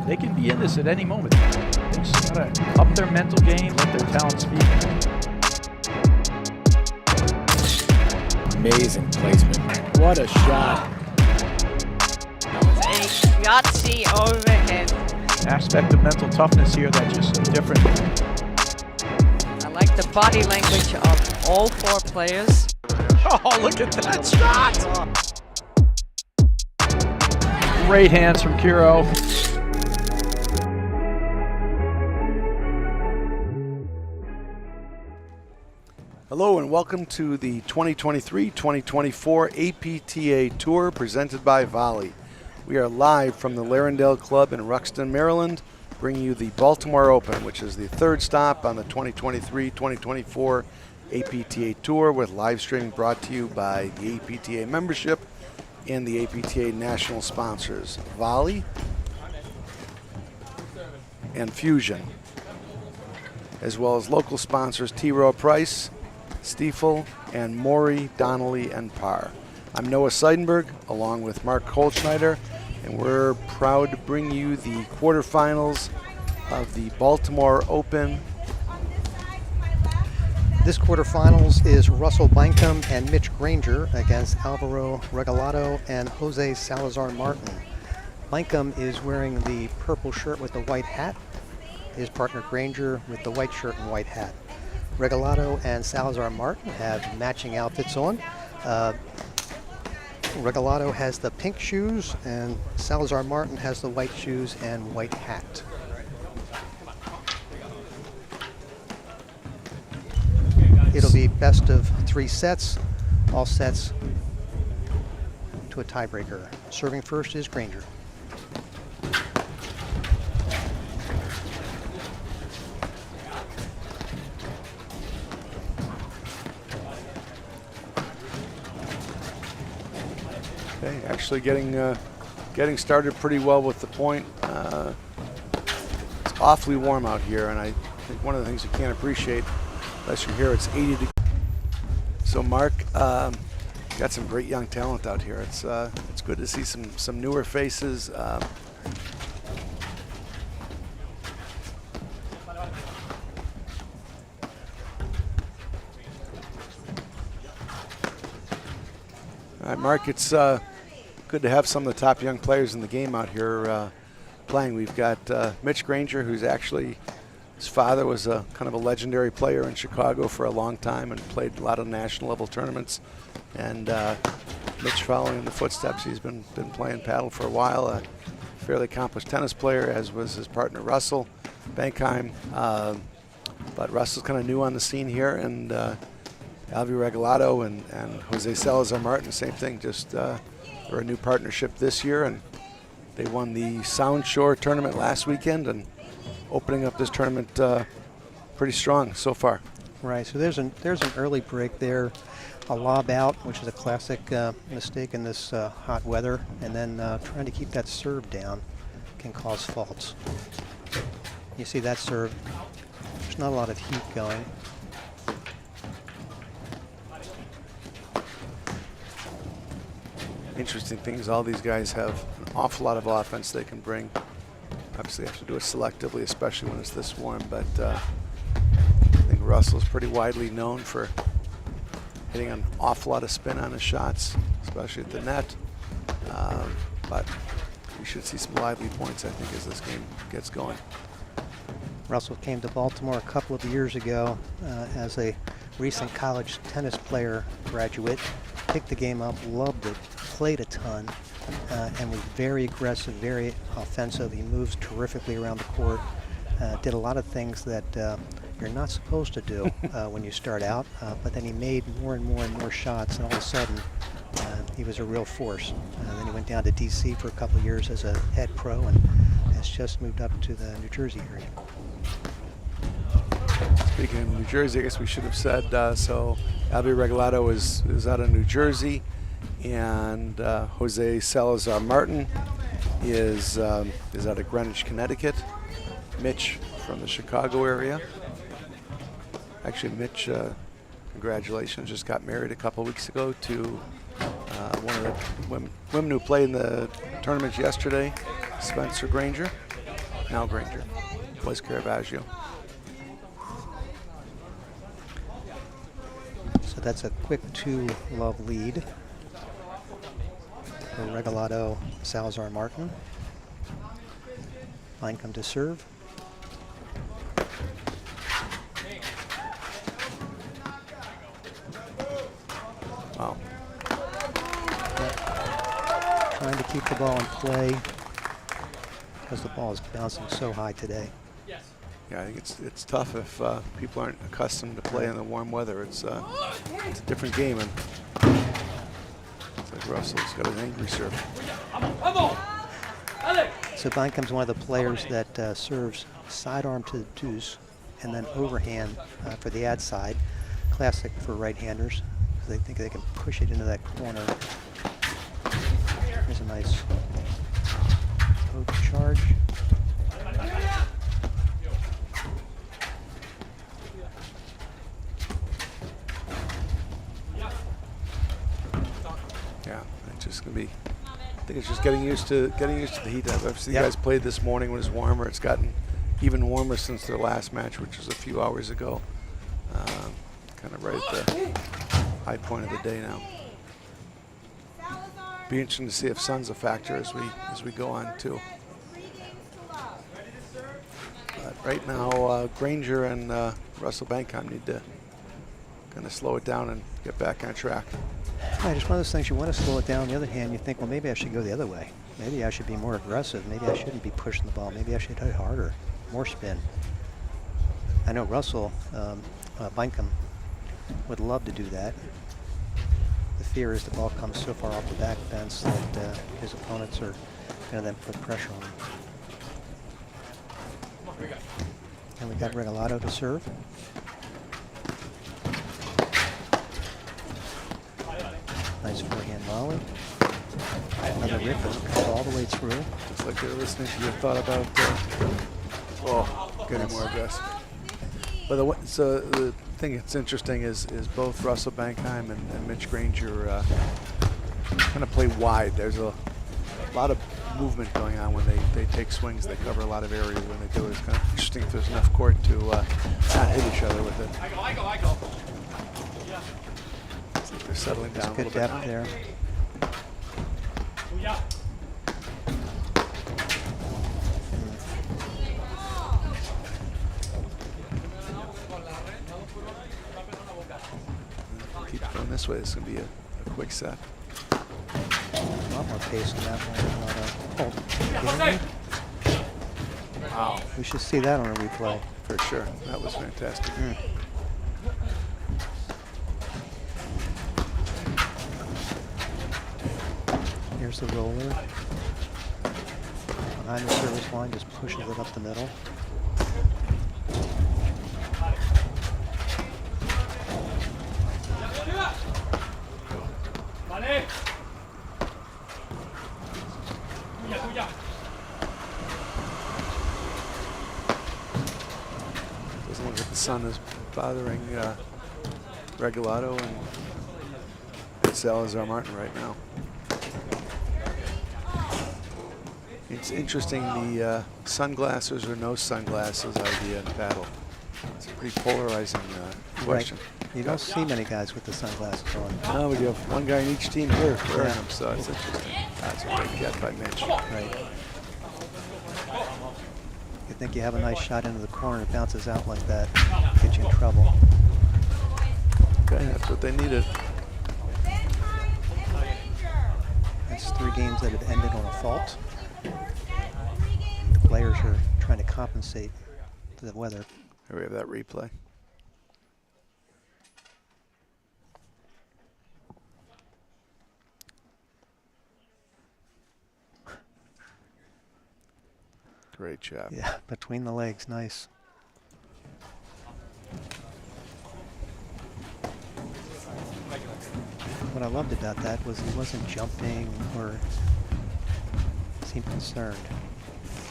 They can be in this at any moment. They just gotta up their mental game, let their talent speak. Amazing placement. What a shot. That was a Yahtzee overhead. Aspect of mental toughness here that's just different. I like the body language of all four players. Oh, look at that shot! Great hands from Kiro. Hello and welcome to the 2023-2024 APTA Tour presented by Volley. We are live from the Larendale Club in Ruxton, Maryland, bringing you the Baltimore Open, which is the third stop on the 2023-2024 APTA Tour, with live streaming brought to you by the APTA membership and the APTA national sponsors, Volley and Fusion, as well as local sponsors T. Rowe Price, Stiefel, and Maury, Donnelly, and Parr. I'm Noah Seidenberg, along with Mark Kohlschneider, and we're proud to bring you the quarterfinals of the Baltimore Open. This quarterfinals is Russell Benkaim and Mitch Granger against Alvaro Regalado and Jose Salazar Martin. Benkaim is wearing the purple shirt with the white hat. His partner Granger with the white shirt and white hat. Regalado and Salazar Martin have matching outfits on. Regalado has the pink shoes and Salazar Martin has the white shoes and white hat. It'll be best of 3 sets, all sets to a tiebreaker. Serving first is Granger. Okay, actually getting started pretty well with the point. It's awfully warm out here, and I think one of the things you can't appreciate unless you're here, it's 80 degrees. So Mark, got some great young talent out here. It's good to see some newer faces. All right, Mark, it's good to have some of the top young players in the game out here playing. We've got Mitch Granger, who's actually, his father was a kind of a legendary player in Chicago for a long time and played a lot of national level tournaments. And Mitch, following in the footsteps, he's been playing paddle for a while. A fairly accomplished tennis player, as was his partner Russell Benkaim. But Russell's kind of new on the scene here, and Alvaro Regalado and Jose Salazar Martin, same thing, just are a new partnership this year, and they won the Sound Shore tournament last weekend and opening up this tournament pretty strong so far. Right, so there's an early break there, a lob out, which is a classic mistake in this hot weather, and then trying to keep that serve down can cause faults. You see that serve, there's not a lot of heat going. Interesting thing is all these guys have an awful lot of offense they can bring. Obviously you have to do it selectively, especially when it's this warm, but I think Russell's pretty widely known for hitting an awful lot of spin on his shots, especially at the net. But we should see some lively points, I think, as this game gets going. Russell came to Baltimore a couple of years ago as a recent college tennis player graduate. Picked the game up, loved it, played a ton, and was very aggressive, very offensive. He moves terrifically around the court, did a lot of things that you're not supposed to do when you start out, but then he made more and more shots, and all of a sudden he was a real force. Then he went down to DC for a couple of years as a head pro and has just moved up to the New Jersey area. Speaking of New Jersey, I guess we should have said, so Alvaro Regalado is out of New Jersey, and Jose Salazar Martin is out of Greenwich, Connecticut. Mitch from the Chicago area. Actually, Mitch, congratulations, just got married a couple weeks ago to one of the women who played in the tournament yesterday, Spencer Granger. Now Granger. Was Caravaggio. So that's a quick 2-love lead for Regalado, Salazar, Martin. Benkaim to serve. Wow. Trying to keep the ball in play because the ball is bouncing so high today. Yeah, I think it's tough if people aren't accustomed to play in the warm weather. It's a different game, and it's like Russell's got an angry serve. So Benkaim's one of the players that serves sidearm to the deuce and then overhand for the ad side. Classic for right-handers. They think they can push it into that corner. Here's a nice poke charge. Yeah, it's just gonna be. I think it's just getting used to the heat. I've seen you guys played this morning when it's warmer. It's gotten even warmer since their last match, which was a few hours ago. Kind of right at the high point of the day now. Be interesting to see if sun's a factor as we go on too. But right now, Granger and Russell Benkaim need to kind of slow it down and get back on track. Yeah, just one of those things you want to slow it down. On the other hand, you think, well, maybe I should go the other way. Maybe I should be more aggressive. Maybe I shouldn't be pushing the ball. Maybe I should hit harder, more spin. I know Russell Benkaim would love to do that. The fear is the ball comes so far off the back fence that his opponents are going to then put pressure on him. And we got Regalado to serve. Nice forehand volley. Another rip that comes all the way through. Just like they're listening to your thought about getting more aggressive. But the thing that's interesting is both Russell Benkaim and Mitch Granger kind of play wide. There's a lot of movement going on when they take swings. They cover a lot of area when they do it. It's kind of interesting if there's enough court to not hit each other with it. I go. It's like they're settling down a little Good bit. depth there. Keep going this way. This is going to be a quick set. A lot more pace in that one. Wow. We should see that on a replay. For sure. That was fantastic. Here's the roller. Behind the service line, just pushes it up the middle. Doesn't look like the sun is bothering Regalado and Salazar Martin right now. It's interesting, the sunglasses or no sunglasses idea in battle. It's a pretty polarizing question. Right. You don't see many guys with the sunglasses on. No, but you have one guy in each team here wearing them, so it's interesting. That's a great get by Mitch. Right. You think you have a nice shot into the corner, it bounces out like that, get you in trouble. Okay, that's what they needed. That's 3 games that have ended on a fault. The players are trying to compensate for the weather. Here we have that replay. Great job. Yeah, between the legs, nice. What I loved about that was he wasn't jumping or seemed concerned.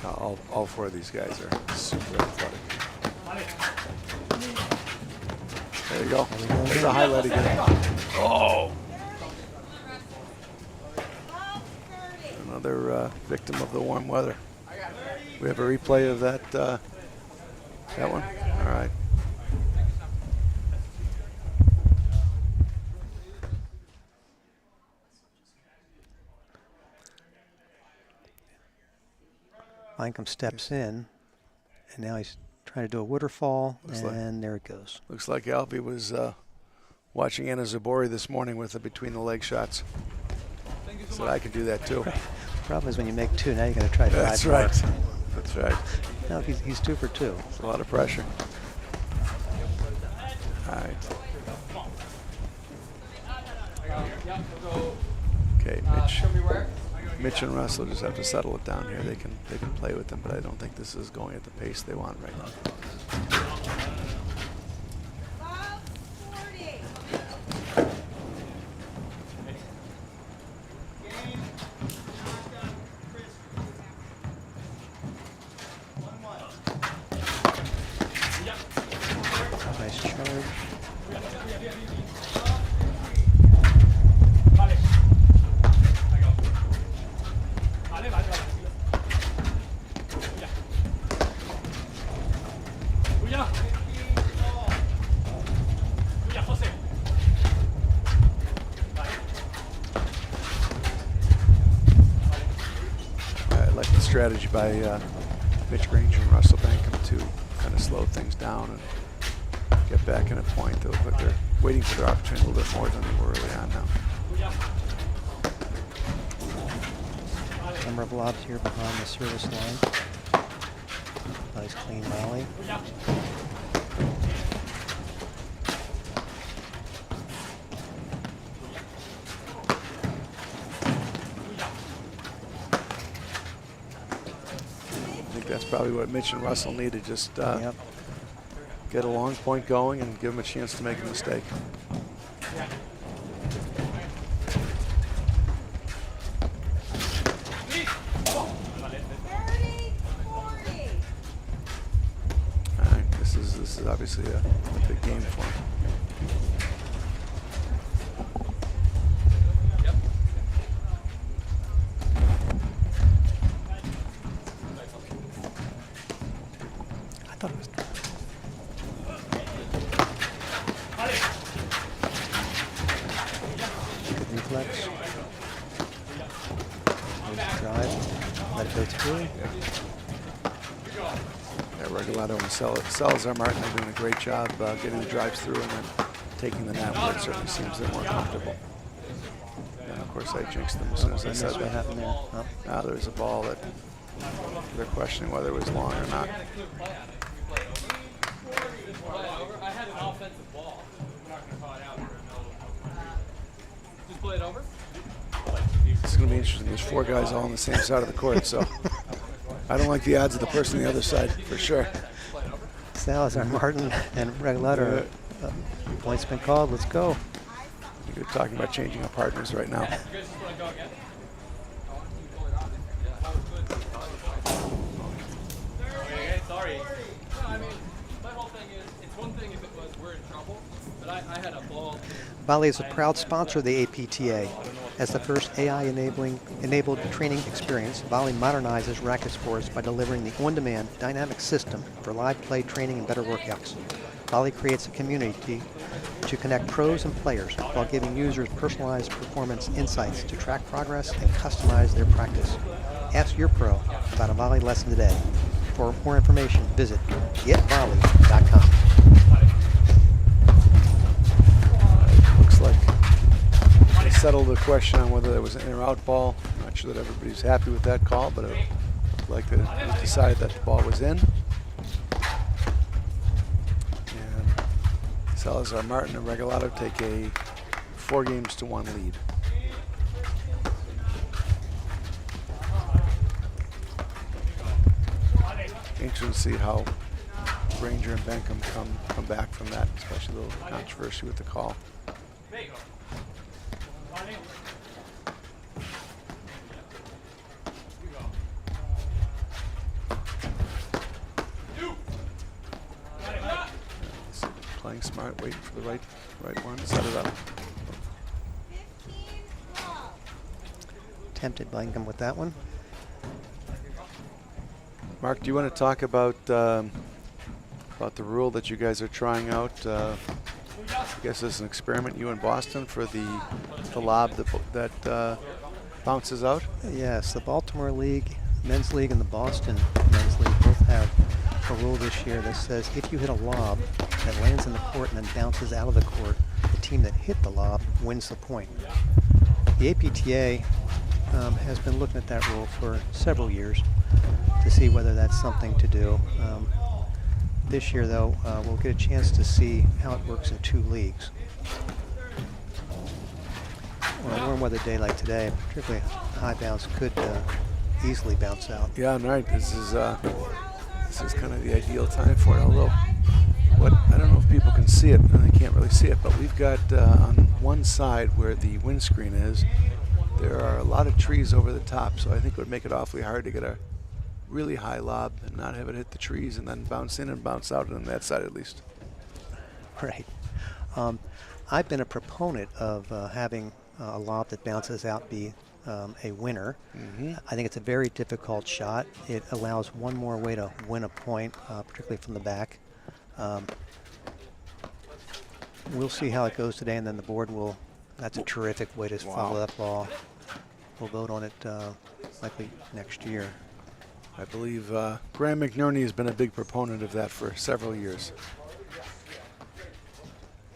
All 4 of these guys are super athletic. There you go. There's a highlight again. Oh! Another victim of the warm weather. We have a replay of that one? All right. Benkaim steps in, and now he's trying to do a waterfall, and there it goes. Looks like Alvey was watching Anna Zabori this morning with the between the leg shots. So I can do that too. Problem is when you make 2, now you're going to try 5 That's more. right. That's right. No, he's 2 for 2. It's a lot of pressure. All right. Okay, Mitch and Russell just have to settle it down here. They can play with them, but I don't think this is going at the pace they want right now. Nice charge. I like the strategy by Mitch Granger and Russell Benkaim to kind of slow things down and get back in a point. They look like they're waiting for their opportunity a little bit more than they were early on now. Number of lobs here behind the service line. Nice clean volley. I think that's probably what Mitch and Russell need to just Yep. get a long point going and give them a chance to make a mistake. All right, this is obviously a big game for him. I thought it was. Good reflex. Nice drive. Let it go through. Yeah, Regalado and Salazar Martin are doing a great job getting the drives through and then taking the net where it certainly seems they're more comfortable. And of course I jinxed them as soon as I said What that. happened there? Oh. Now there's a ball that they're questioning whether it was long or not. I had an offensive ball. We're not going to call it out here in the middle of just play it over? It's going to be interesting. There's 4 guys all on the same side of the court, so I don't like the odds of the person on the other side for sure. Salazar, Martin, and Regalado. Points been called. Let's go. You're talking about changing our partners right now. You guys just want to go again? Okay, sorry. No, I mean, my whole thing is, it's one thing if it was we're in trouble, but I had a ball. Volley is a proud sponsor of the APTA. As the first AI-enabled training experience, Volley modernizes racket sports by delivering the on-demand dynamic system for live play training and better workouts. Volley creates a community to connect pros and players while giving users personalized performance insights to track progress and customize their practice. Ask your pro about a Volley lesson today. For more information, visit getvolley.com. Looks like they settled the question on whether there was an in or out ball. I'm not sure that everybody's happy with that call, but it looked like they decided that the ball was in. Salazar Martin and Regalado take a 4-1 lead. Interesting to see how Granger and Benkaim come back from that, especially the little controversy with the call. Playing smart, waiting for the right one, set it up. Tempted Benkaim with that one. Mark, do you want to talk about the rule that you guys are trying out? I guess it's an experiment, you in Boston, for the lob that bounces out? Yes, the Baltimore League, Men's League, and the Boston Men's League both have a rule this year that says if you hit a lob that lands in the court and then bounces out of the court, the team that hit the lob wins the point. The APTA has been looking at that rule for several years to see whether that's something to do. This year, though, we'll get a chance to see how it works in 2 leagues. On a warm weather day like today, particularly high bounce could easily bounce out. Yeah, right. This is kind of the ideal time for it. Although, I don't know if people can see it, and they can't really see it, but we've got on one side where the windscreen is, there are a lot of trees over the top, so I think it would make it awfully hard to get a really high lob and not have it hit the trees and then bounce in and bounce out on that side at least. Right. I've been a proponent of having a lob that bounces out be a winner. I think it's a very difficult shot. It allows one more way to win a point, particularly from the back. We'll see how it goes today, and then the board will. That's a terrific way to follow that ball. We'll vote on it likely next year. I believe Graham McNerney has been a big proponent of that for several years.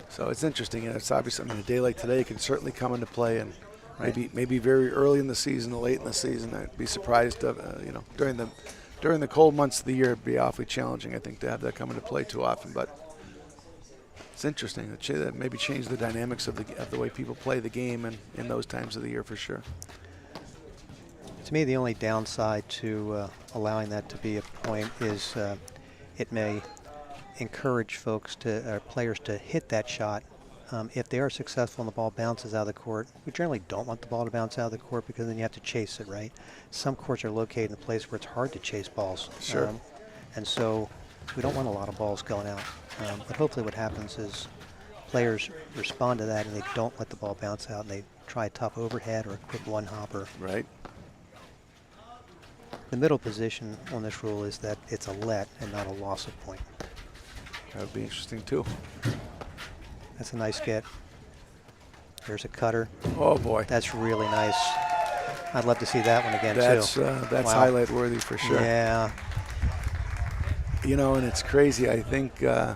So it's interesting, and it's obvious. I mean, a day like today can certainly come into play, and maybe very early in the season, late in the season. I'd be surprised, during the cold months of the year, it'd be awfully challenging, I think, to have that come into play too often. But it's interesting that maybe change the dynamics of the way people play the game and in those times of the year for sure. To me, the only downside to allowing that to be a point is it may encourage players to hit that shot. If they are successful and the ball bounces out of the court, we generally don't want the ball to bounce out of the court because then you have to chase it, right? Some courts are located in a place where it's hard to chase balls. Sure. And so we don't want a lot of balls going out. But hopefully what happens is players respond to that and they don't let the ball bounce out and they try a tough overhead or a quick one-hopper. Right. The middle position on this rule is that it's a let and not a loss of point. That would be interesting too. That's a nice get. There's a cutter. Oh boy. That's really nice. I'd love to see that one again too. That's Wow. highlight worthy for sure. Yeah. You know, and it's crazy. I think I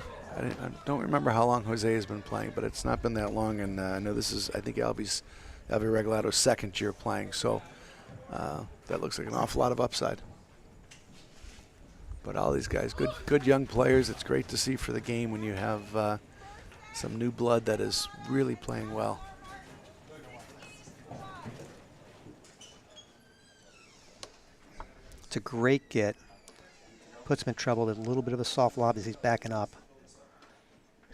don't remember how long Jose has been playing, but it's not been that long. And I know this is, I think, Alvy Regalado's second year playing. So that looks like an awful lot of upside. But all these guys, good young players. It's great to see for the game when you have some new blood that is really playing well. It's a great get. Puts him in trouble with a little bit of a soft lob as he's backing up.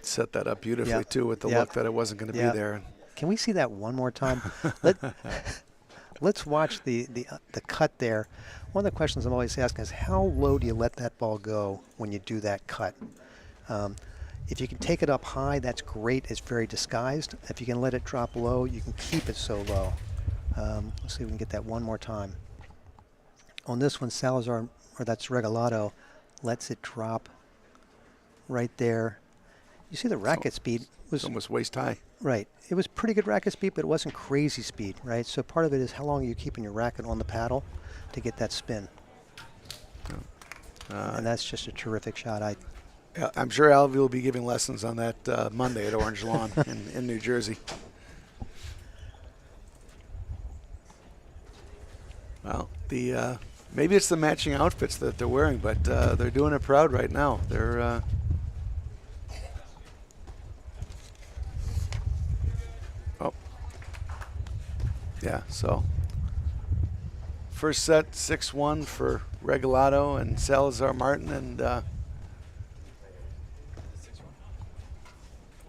Set that up beautifully too, with the look that it wasn't going to be there. Can we see that one more time? Let's watch the cut there. One of the questions I'm always asking is how low do you let that ball go when you do that cut? If you can take it up high, that's great. It's very disguised. If you can let it drop low, you can keep it so low. Let's see if we can get that one more time. On this one, Salazar, or that's Regalado, lets it drop right there. You see the racket speed was almost waist high. Right. It was pretty good racket speed, but it wasn't crazy speed, right? So part of it is how long are you keeping your racket on the paddle to get that spin. And that's just a terrific shot. I'm sure Alvy will be giving lessons on that Monday at Orange Lawn in New Jersey. Well, maybe it's the matching outfits that they're wearing, but they're doing it proud right now. They're so first set 6-1 for Regalado and Salazar Martin, and I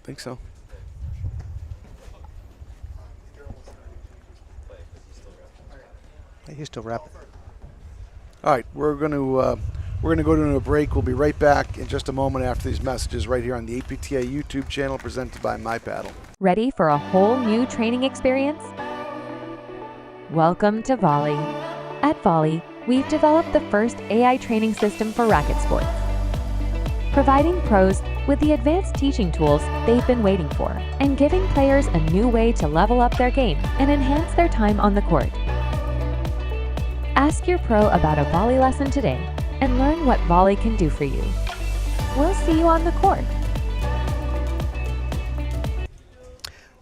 think so. He's still rapping. All right, we're going to go to a break. We'll be right back in just a moment after these messages right here on the APTA YouTube channel presented by MyPaddle. Ready for a whole new training experience? Welcome to Volley. At Volley, we've developed the first AI training system for racket sports, providing pros with the advanced teaching tools they've been waiting for, and giving players a new way to level up their game and enhance their time on the court. Ask your pro about a volley lesson today and learn what volley can do for you. We'll see you on the court.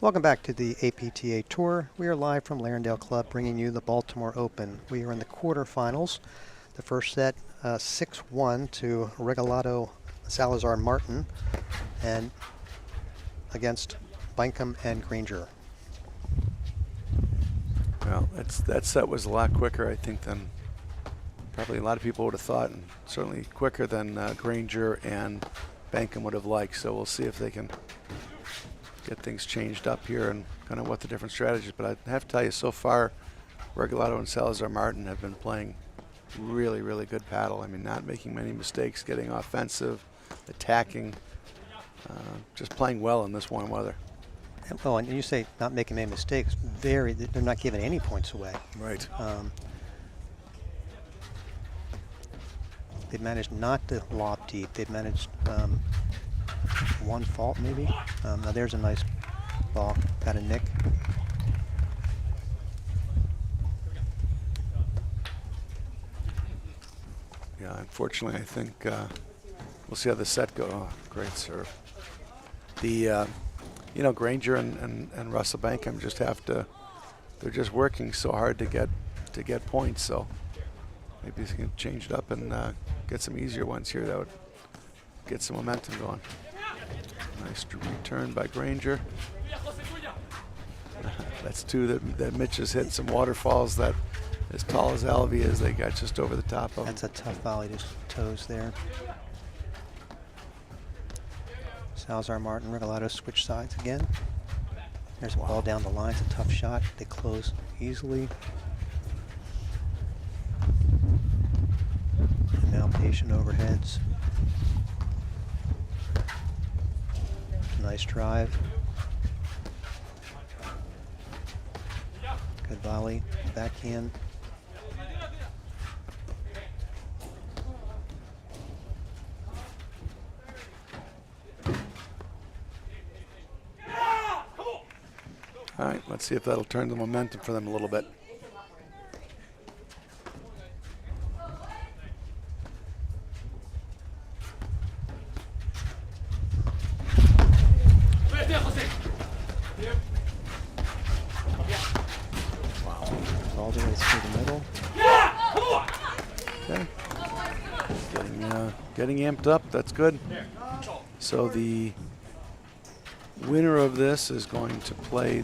Welcome back to the APTA Tour. We are live from Larendale Club bringing you the Baltimore Open. We are in the quarterfinals. The first set 6-1 to Regalado Salazar Martin and against Benkaim and Granger. Well, that set was a lot quicker, I think, than probably a lot of people would have thought, and certainly quicker than Granger and Benkaim would have liked. So we'll see if they can get things changed up here and kind of what the different strategies. But I have to tell you, so far, Regalado and Salazar Martin have been playing really, really good paddle. I mean, not making many mistakes, getting offensive, attacking, just playing well in this warm weather. Well, and you say not making any mistakes. They're not giving any points away. Right. They've managed not to lob deep. They've managed one fault maybe. Now there's a nice ball. Got a nick. Yeah, unfortunately, I think we'll see how the set go. Oh, great serve. The you know, Granger and Russell Benkaim just have to. They're just working so hard to get points. So maybe they can change it up and get some easier ones here. That would get some momentum going. Nice return by Granger. That's two that Mitch has hit some waterfalls that, as tall as Alvey is, they got just over the top of. That's a tough volley to toes there. Salazar Martin, Regalado switch sides again. There's a ball down the line. It's a tough shot. They close easily. And now patient overheads. Nice drive. Good volley. Backhand. All right, let's see if that'll turn the momentum for them a little bit. Wow. All the way through the middle. Okay. Getting amped up. That's good. So the winner of this is going to play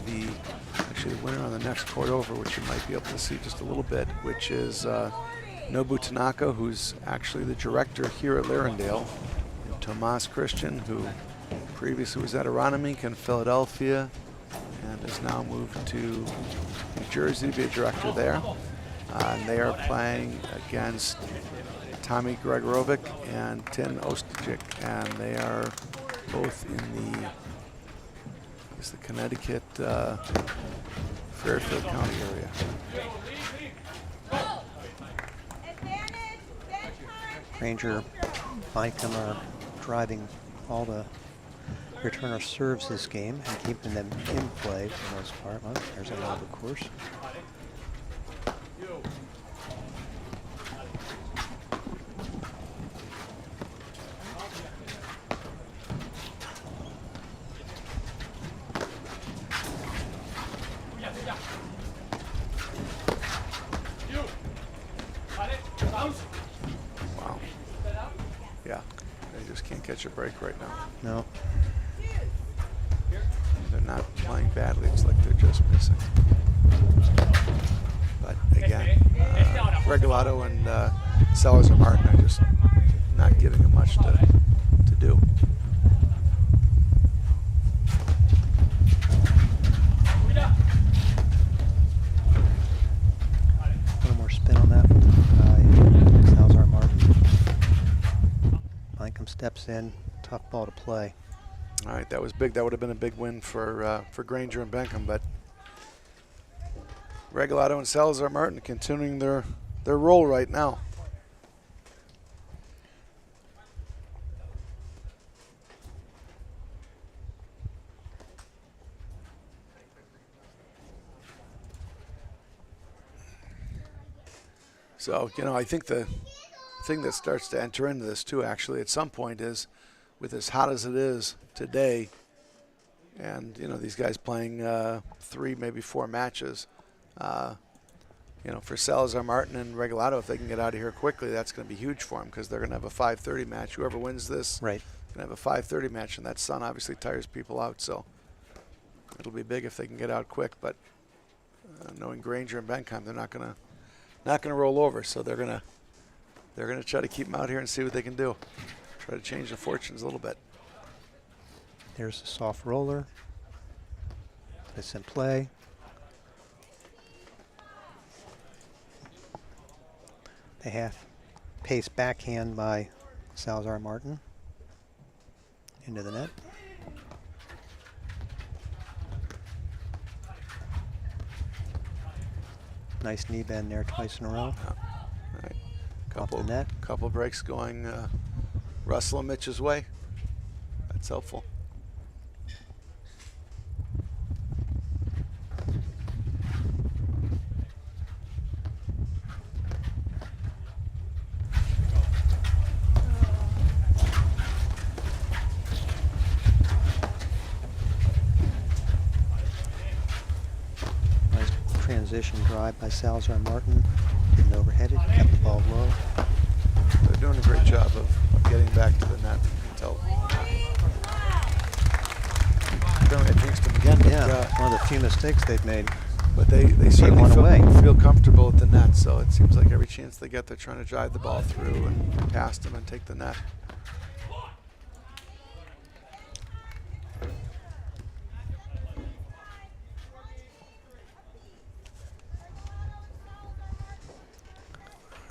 actually the winner on the next court over, which you might be able to see just a little bit, which is Nobu Tanaka, who's actually the director here at Larendale, and Tomas Christian, who previously was at Aronimink in Philadelphia and has now moved to New Jersey to be a director there. And they are playing against Tommy Gregorovic and Tin Ostajic, and they are both in the Connecticut, Fairfield County area. Granger, Benkaim are driving all the returner serves this game and keeping them in play for the most part. Well, there's a lob, of course. Wow. Yeah, they just can't catch a break right now. No. They're not playing badly. It's like they're just missing. But again, Regalado and Salazar Martin are just not giving them much to do. A little more spin on that one by Salazar Martin. Benkaim steps in, tough ball to play. All right, that was big. That would have been a big win for Granger and Benkaim, but Regalado and Salazar Martin continuing their their role right now. So, you know, I think the thing that starts to enter into this too, actually, at some point is, with as hot as it is today, and, you know, these guys playing 3, maybe 4 matches, you know, for Salazar, Martin, and Regalado, if they can get out of here quickly, that's going to be huge for them because they're going to have a 5:30 match. Whoever wins this Right. going to have a 5:30 match, and that sun obviously tires people out, so it'll be big if they can get out quick. But knowing Granger and Benkaim, they're not going to roll over, so they're going to try to keep them out here and see what they can do. Try to change the fortunes a little bit. There's a soft roller. It's in play. The half pace backhand by Salazar Martin into the net. Nice knee bend there twice in a row. All right. Off the net. Couple breaks going Russell and Mitch's way. That's helpful. Nice transition drive by Salazar Martin. Didn't overhead it, kept the ball low. They're doing a great job of getting back to the net. You can tell. Apparently I jinxed them again. But, Yeah, one of the few mistakes they've made. but they certainly feel comfortable at the net, so it seems like every chance they get, they're trying to drive the ball through and past them and take the net.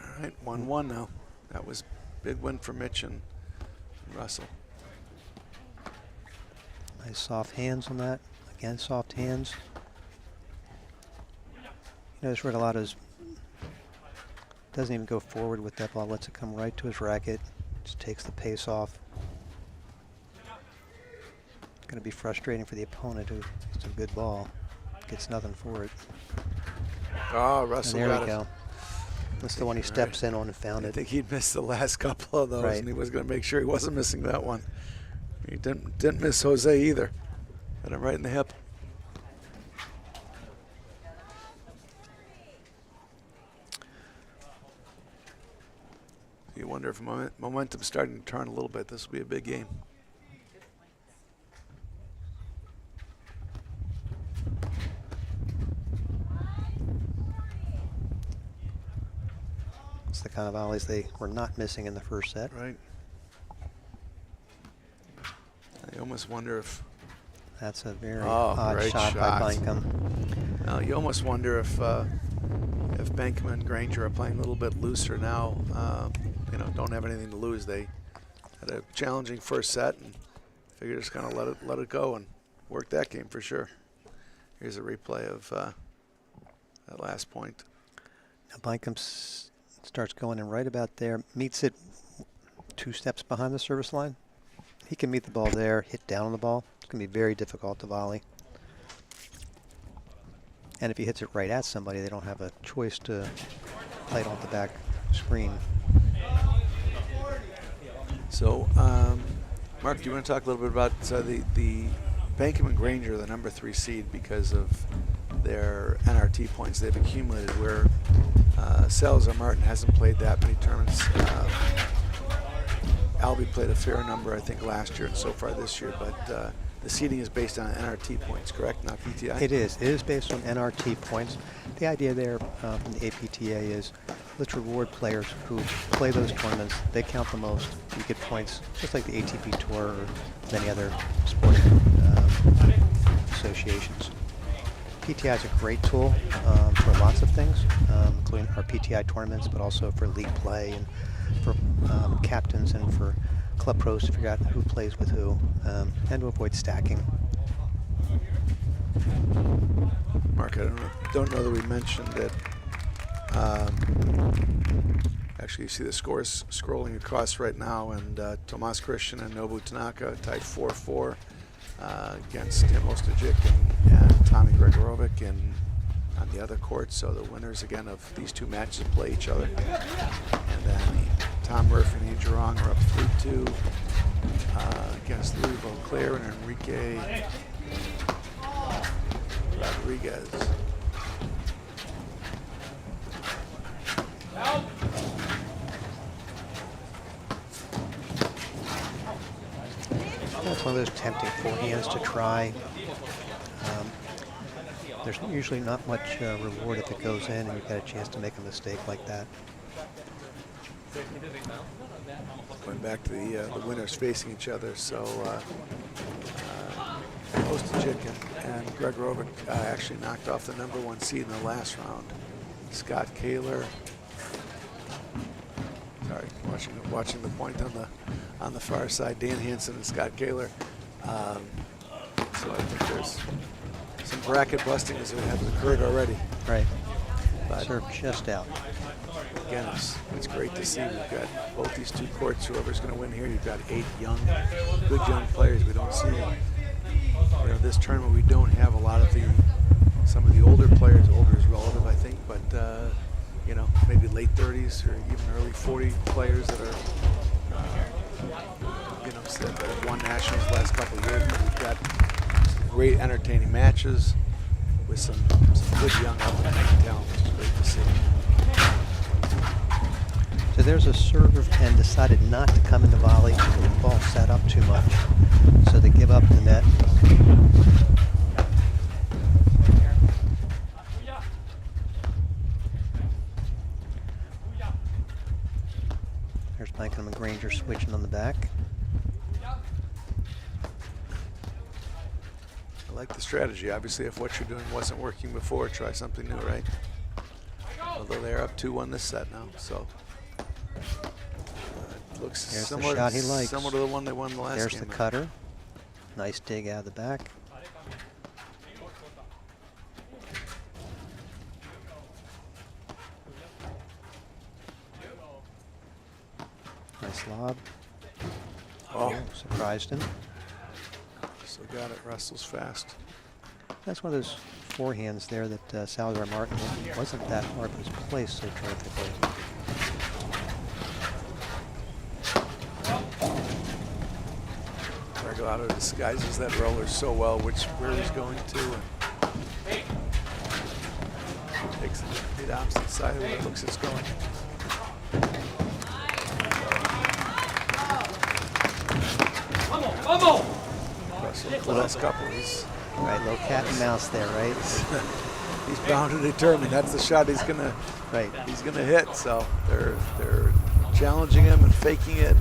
All right, 1-1 now. That was a big win for Mitch and Russell. Nice soft hands on that. Again, soft hands. You notice Regalado's doesn't even go forward with that ball, lets it come right to his racket, just takes the pace off. Going to be frustrating for the opponent who hits a good ball, gets nothing for it. Oh, And Russell there got we it. go. That's the one he steps in on and found I it. think he'd missed the last couple of those, Right. and he was going to make sure he wasn't missing that one. He didn't miss Jose either. Got him right in the hip. You wonder if momentum's starting to turn a little bit. This will be a big game. It's the kind of volleys they were not missing in the first set. Right. I almost wonder if That's a very Oh, odd great shot shot. by Benkaim. you almost wonder if Benkaim and Granger are playing a little bit looser now. You know, don't have anything to lose. They had a challenging first set and figured just kind of let it go and work that game for sure. Here's a replay of that last point. Now Benkaim starts going in right about there, meets it 2 steps behind the service line. He can meet the ball there, hit down on the ball. It's going to be very difficult to volley. And if he hits it right at somebody, they don't have a choice to play it off the back screen. So, Mark, do you want to talk a little bit about the Benkaim and Granger, the number 3 seed, because of their NRT points they've accumulated, where Salazar Martin hasn't played that many tournaments. Albie played a fair number, I think, last year and so far this year, but the seeding is based on NRT points, correct, not PTI? It is. It is based on NRT points. The idea there from the APTA is let's reward players who play those tournaments. They count the most. You get points, just like the ATP Tour or many other sporting associations. PTI is a great tool for lots of things, including our PTI tournaments, but also for league play and for captains and for club pros to figure out who plays with who, and to avoid stacking. Mark, I don't know that we mentioned that Actually, you see the scores scrolling across right now, and Tomas Christian and Nobu Tanaka tied 4-4 against Tim Ostajic and Tommy Gregorovic on the other court. So the winners again of these two matches play each other. And then Tom Murphy and Andrew Rong are up 3-2 against Louis Beauclair and Enrique Rodriguez. That's one of those tempting forehands to try. There's usually not much reward if it goes in and you've got a chance to make a mistake like that. Going back to the winners facing each other, so Ostajic and Gregorovic actually knocked off the #1 seed in the last round. Scott Kaler, sorry, watching the point on the far side, Dan Hansen and Scott Kaler. So I think there's some bracket busting that has occurred already. Right. But Served just out. again, it's great to see. We've got both these two courts. Whoever's going to win here, you've got 8 good young players. We don't see, this tournament. We don't have a lot of some of the older players. Older is relative, I think, but maybe late 30s or even early 40 players that are, that have won nationals the last couple of years. But we've got some great, entertaining matches with some good young up-and-coming talent, which is great to see. So there's a server and decided not to come into volley because the ball sat up too much. So they give up the net. There's Benkaim and Granger switching on the back. I like the strategy. Obviously, if what you're doing wasn't working before, try something new, right? Although they're up 2-1 this set now, so it looks There's similar, the shot he likes. similar to the one they won the last There's game. the cutter. Nice dig out of the back. Nice lob. Oh, Surprised him. still got it. Russell's fast. That's one of those forehands there that Salazar Martin wasn't that hard, but was placed so terrifically. Regalado disguises that roller so well, where he's going to, and takes it to the opposite side of where it looks it's going. Russell, the last couple, he's Right, little cat and mouse there, right? he's bound and determined. That's the shot he's gonna hit. So they're challenging him and faking it.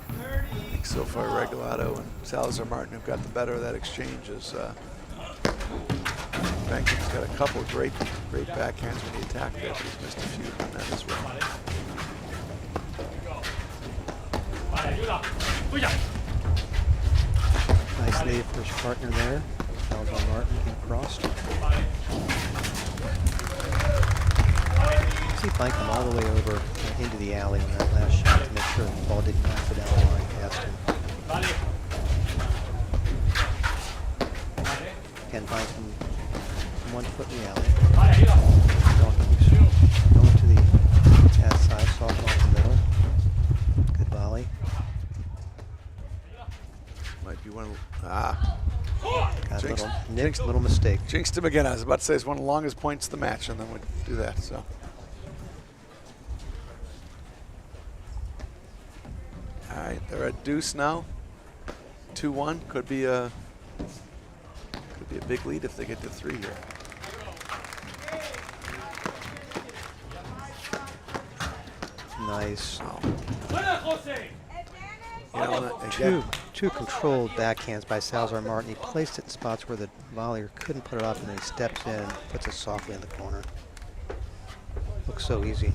I think so far Regalado and Salazar Martin have got the better of that exchange. As Benkaim's got a couple of great backhands when he attacked it. He's missed a few on that as well. Nice lead for his partner there. Salazar Martin getting crossed. See Benkaim all the way over into the alley on that last shot to make sure the ball didn't knock it down the line past him. Again, Benkaim 1 foot in the alley. Going to the outside, soft off the middle. Good volley. Might be one of Got a Jinxed. little nick, little mistake. jinxed him again. I was about to say it's one of the longest points of the match, and then we do that. So. All right, they're at deuce now. 2-1 could be a big lead if they get to 3 here. Nice. Again, Two controlled backhands by Salazar Martin. He placed it in spots where the volleyer couldn't put it up, and then he steps in and puts it softly in the corner. Looks so easy.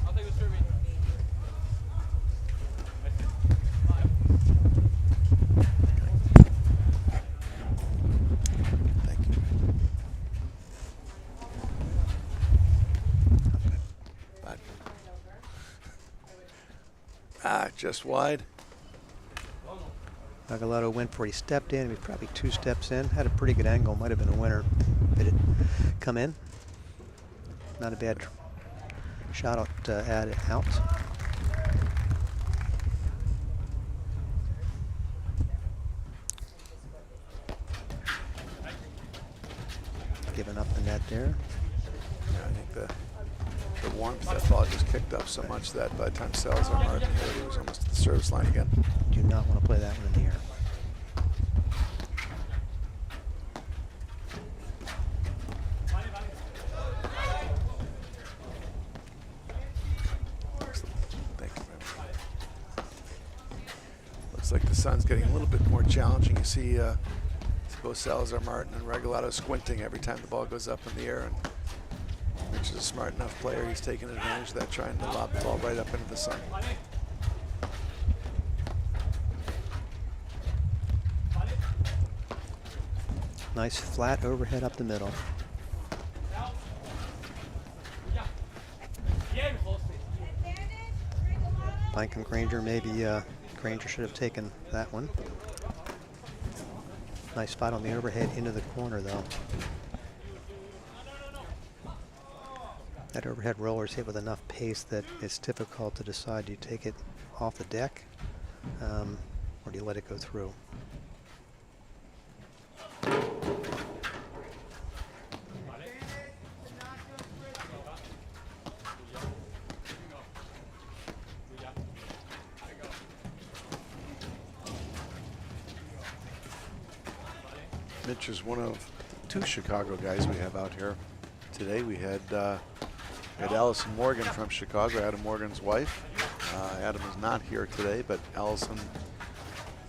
Thank you. Just wide. Regalado went for it. He stepped in. He was probably 2 steps in. Had a pretty good angle. Might have been a winner. Did it come in? Not a bad shot out, out. Giving up the net there. Yeah, I think the warmth of that ball just kicked up so much that by the time Salazar Martin hit it, he was almost at the service line again. Do not want to play that one in the air. Thank you very much. Looks like the sun's getting a little bit more challenging. You see both Salazar Martin and Regalado squinting every time the ball goes up in the air. And Mitch is a smart enough player. He's taking advantage of that, trying to lob the ball right up into the sun. Nice flat overhead up the middle. Benkaim Granger, maybe Granger should have taken that one. Nice spot on the overhead into the corner, though. That overhead roller is hit with enough pace that it's difficult to decide, do you take it off the deck or do you let it go through? Mitch is one of 2 Chicago guys we have out here today. We had Allison Morgan from Chicago, Adam Morgan's wife. Adam is not here today, but Allison,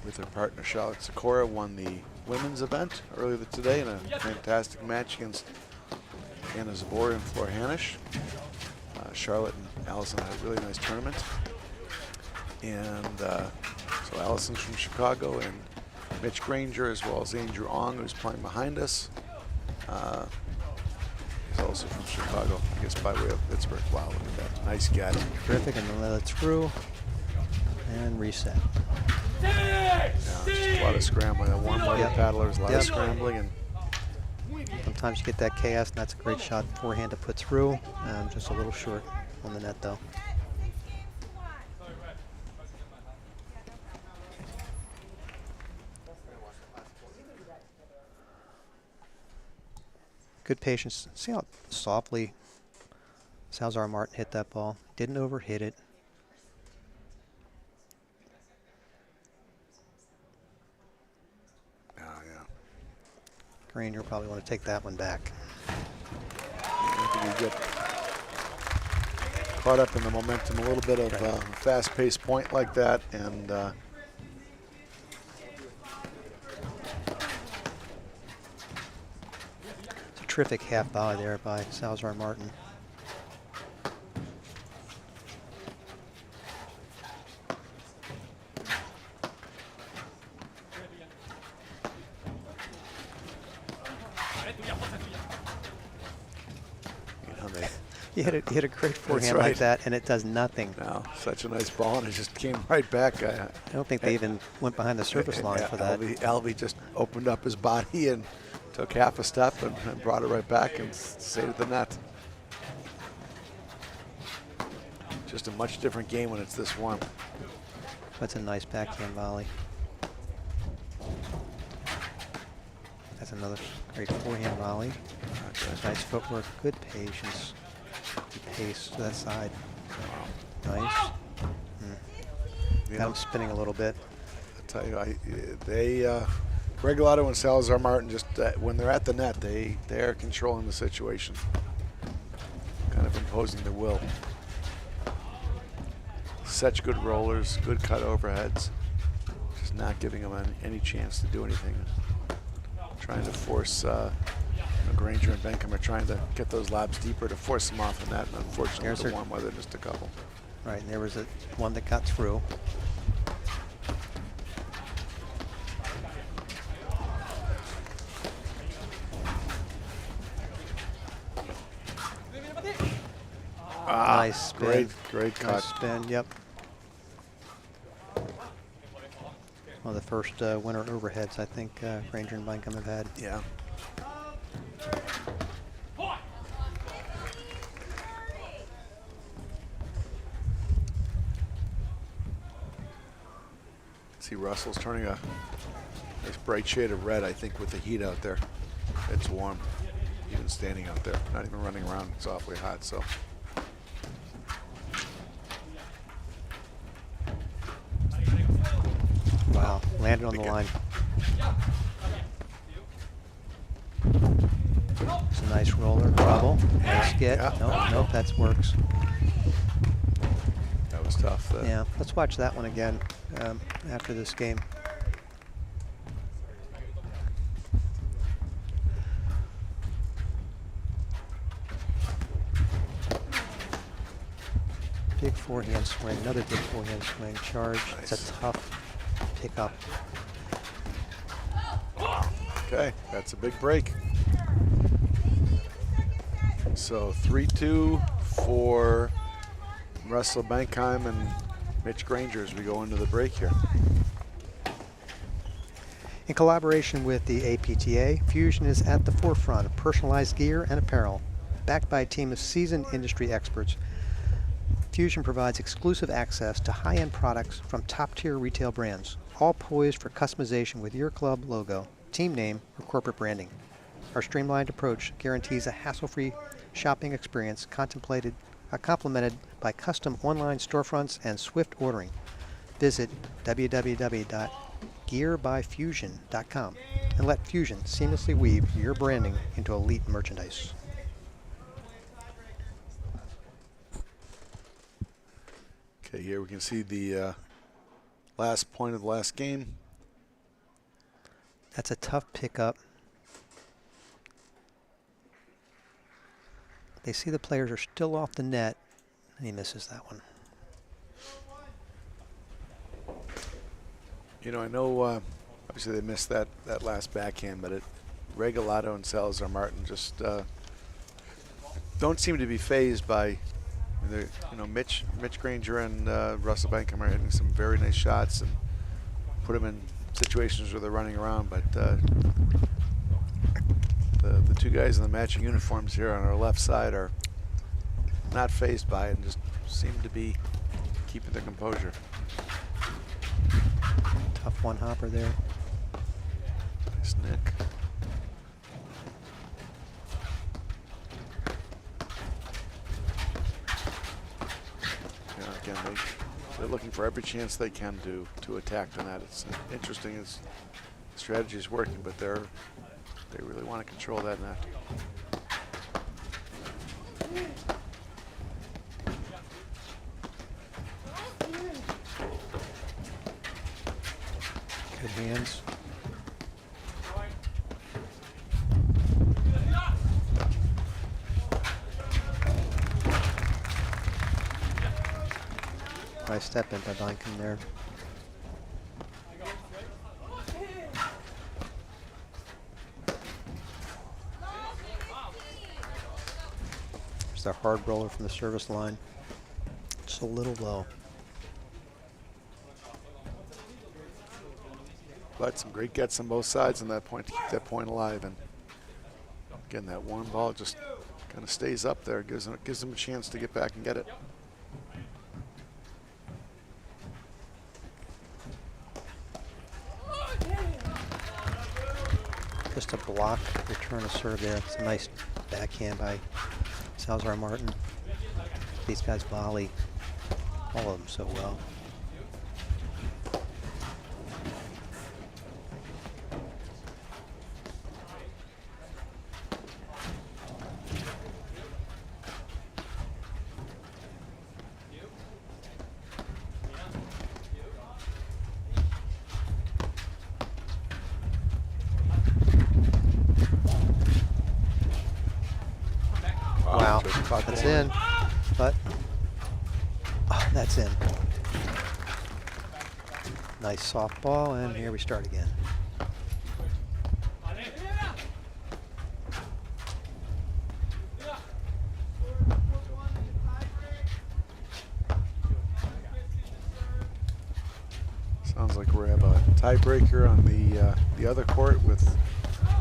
with her partner Charlotte Sikora, won the women's event earlier today in a fantastic match against Anna Zabor and Flor Hanisch. Charlotte and Allison had a really nice tournament. And so Allison's from Chicago, and Mitch Granger, as well as Andrew Ong, who's playing behind us. He's also from Chicago, I guess by way of Pittsburgh. Wow, look at that. Nice guy. Terrific, and then let it through and reset. Yeah, just a lot of scrambling. Warm weather paddlers, a lot of scrambling. And sometimes you get that chaos, and that's a great shot forehand to put through. Just a little short on the net, though. Good patience. See how softly Salazar Martin hit that ball. Didn't overhit it. yeah. Granger probably want to take that one back. Maybe you get caught up in the momentum a little bit of a fast-paced point like that, and Terrific half volley there by Salazar Martin. He hit a great forehand like that, and it does nothing. No, such a nice ball, and it just came right back. I don't think they even went behind the service line for that. Albie just opened up his body and took half a step and brought it right back and saved the net. Just a much different game when it's this warm. That's a nice backhand volley. That's another great forehand volley. Nice footwork, good patience, good pace to that side. Nice. Got him spinning a little bit. I tell you, Regalado and Salazar Martin, just when they're at the net, they are controlling the situation, kind of imposing their will. Such good rollers, good cut overheads, just not giving them any chance to do anything. Trying to force Granger and Benkaim are trying to get those lobs deeper to force them off the net, and unfortunately, with the warm weather, just a couple. Right, and there was one that got through. Ah, Nice spin. Great cut. Nice spin, yep. One of the first winter overheads I think Granger and Benkaim have had. Yeah. See, Russell's turning a nice bright shade of red, I think, with the heat out there. It's warm, even standing out there, not even running around. It's awfully hot, so. Wow, landed on the line. It's a nice roller, trouble, nice get. Yeah. Nope, that works. That was tough. Yeah, let's watch that one again after this game. Big forehand swing, another big forehand swing, charge. Nice. It's a tough pickup. Okay, that's a big break. So 3-2 for Russell Benkaim and Mitch Granger as we go into the break here. In collaboration with the APTA, Fusion is at the forefront of personalized gear and apparel. Backed by a team of seasoned industry experts, Fusion provides exclusive access to high-end products from top-tier retail brands, all poised for customization with your club logo, team name, or corporate branding. Our streamlined approach guarantees a hassle-free shopping experience complemented by custom online storefronts and swift ordering. Visit www.gearbyfusion.com and let Fusion seamlessly weave your branding into elite merchandise. Okay, here we can see the last point of the last game. That's a tough pickup. They see the players are still off the net, and he misses that one. You know, I know obviously they missed that last backhand, but Regalado and Salazar Martin just don't seem to be phased by Mitch Granger and Russell Benkaim are hitting some very nice shots and put them in situations where they're running around, but the two guys in the matching uniforms here on our left side are not phased by it and just seem to be keeping their composure. Tough one hopper there. Nice nick. Again, they're looking for every chance they can to attack the net. It's interesting as the strategy is working, but they really want to control that net. Good hands. Nice step in by Benkaim there. There's the hard roller from the service line. Just a little low. But some great gets on both sides on that point to keep that point alive. And again, that one ball just kind of stays up there, gives them a chance to get back and get it. Just a block return of serve there. It's a nice backhand by Salazar Martin. These guys volley all of them so well. Wow, that's in, but that's in. Nice soft ball, and here we start again. Sounds Sounds like we have a tiebreaker on the other court with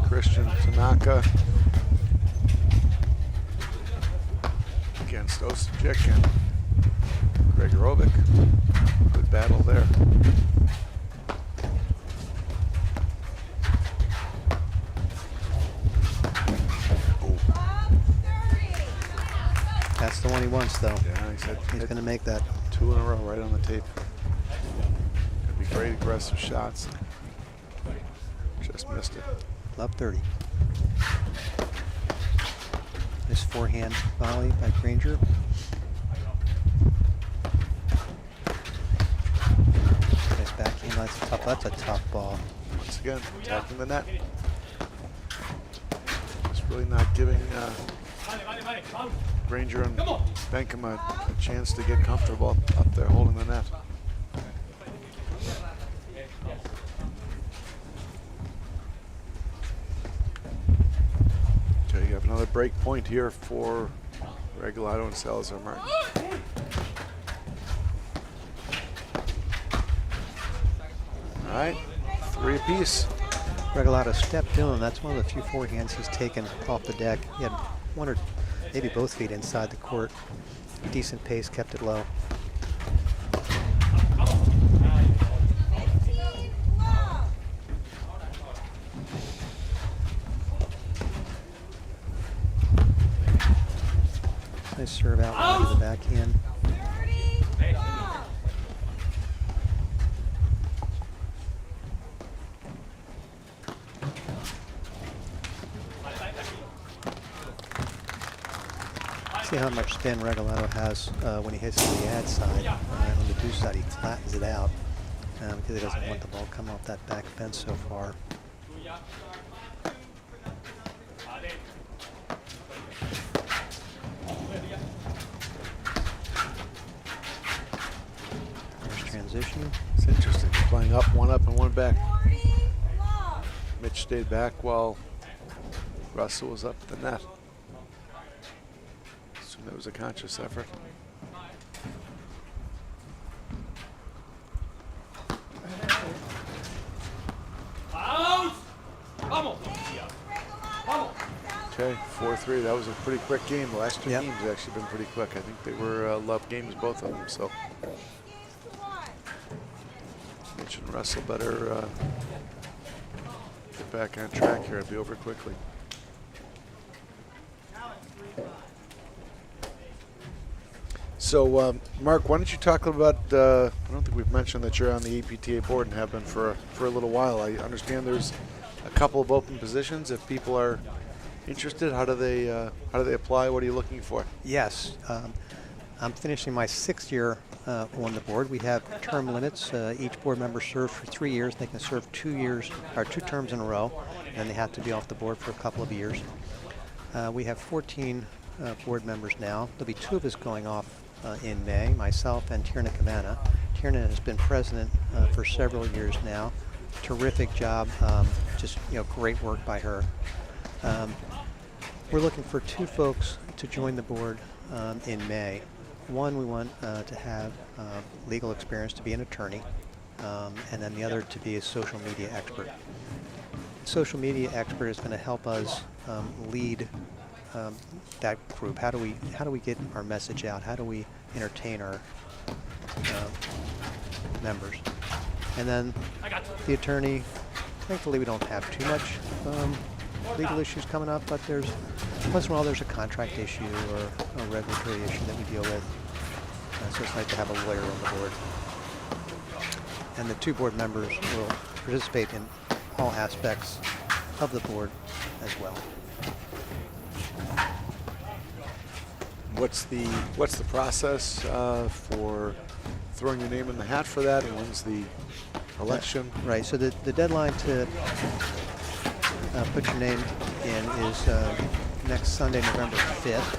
Christian Tanaka against Osijic and Gregorovic. Good battle there. That's the one he wants, though. Yeah, he said He's going to make that. 2 in a row right on the tape. Could be great aggressive shots. Just missed it. Love 30. Nice forehand volley by Granger. Nice backhand. That's a tough ball. Once again, attacking the net. Just really not giving Granger and Benkaim a chance to get comfortable up there holding the net. Okay, you have another break point here for Regalado and Salazar Martin. All right, 3 apiece. Regalado stepped in. That's one of the few forehands he's taken off the deck. He had one or maybe both feet inside the court. Decent pace, kept it low. Nice serve out to the backhand. See how much spin Regalado has when he hits the ad side. On the deuce side, he flattens it out because he doesn't want the ball come off that back fence so far. There's transition. It's interesting. They're playing up, one and one back. Mitch stayed back while Russell was up the net. Assume that was a conscious effort. Okay, 4-3. That was a pretty quick game. The last 2 games have actually been pretty quick. I think they were love games, both of them. So Mitch and Russell better get back on track here. It'll be over quickly. So, Mark, why don't you talk about, I don't think we've mentioned that you're on the APTA board and have been for a little while. I understand there's a couple of open positions. If people are interested, how do they apply? What are you looking for? Yes, I'm finishing my 6th year on the board. We have term limits. Each board member serves for 3 years. They can serve 2 terms in a row, and they have to be off the board for a couple of years. We have 14 board members now. There'll be 2 of us going off in May, myself and Tierna Cavana. Tierna has been president for several years now. Terrific job, just great work by her. We're looking for 2 folks to join the board in May. One, we want to have legal experience to be an attorney, and then the other to be a social media expert. Social media expert is going to help us lead that group. How do we get our message out? How do we entertain our members? And then the attorney, thankfully we don't have too much legal issues coming up, but there's once in a while there's a contract issue or a regulatory issue that we deal with. So it's nice to have a lawyer on the board. And the 2 board members will participate in all aspects of the board as well. What's the process for throwing your name in the hat for that, and when's the election? Right, so the deadline to put your name in is next Sunday, November 5th.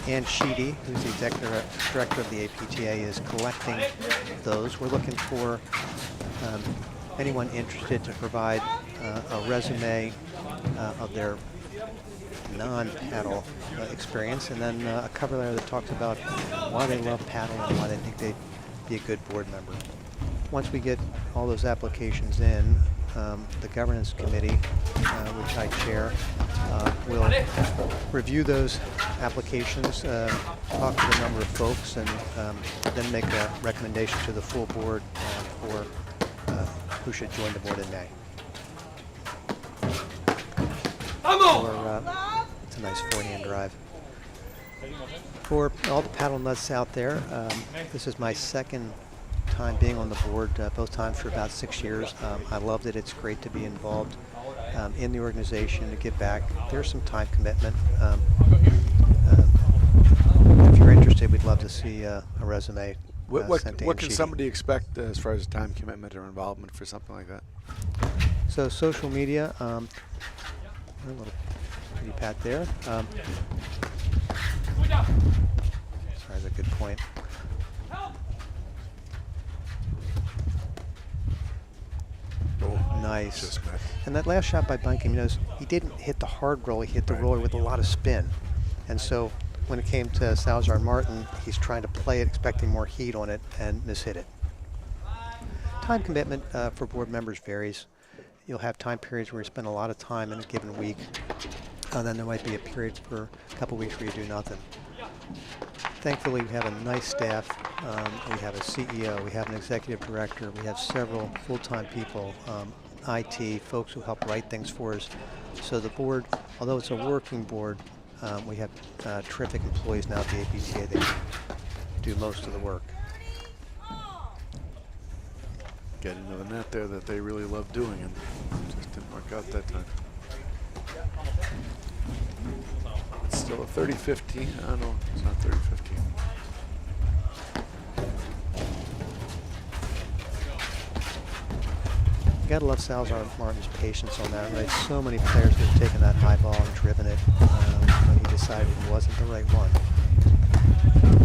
Ann Sheedy, who's the executive director of the APTA, is collecting those. We're looking for anyone interested to provide a resume of their non-paddle experience, and then a cover letter that talks about why they love paddle and why they think they'd be a good board member. once we get all those applications in, the governance committee, which I chair, will review those applications, talk to a number of folks, and then make a recommendation to the full board for who should join the board in May. It's a nice forehand drive. For all the paddle nuts out there, this is my second time being on the board, both times for about 6 years. I loved it. It's great to be involved in the organization, to give back. There's some time commitment. If you're interested, we'd love to see a resume. What can somebody expect as far as time commitment or involvement for something like that? So social media, a little pretty pat there. Sorry, that's a good point. Nice. And that last shot by Benkaim, you notice he didn't hit the hard roll, he hit the roller with a lot of spin. And so when it came to Salazar Martin, he's trying to play it, expecting more heat on it, and mishit it. Time commitment for board members varies. You'll have time periods where you spend a lot of time in a given week, and then there might be a period for a couple weeks where you do nothing. Thankfully, we have a nice staff. We have a CEO, we have an executive director, we have several full-time people, IT, folks who help write things for us. So the board, although it's a working board, we have terrific employees now at the APTA that do most of the work. Get into the net there that they really love doing, and just didn't work out that time. It's still a 30-15. Oh no, it's not 30-15. You gotta love Salazar Martin's patience on that, right? So many players that have taken that high ball and driven it, but he decided it wasn't the right one.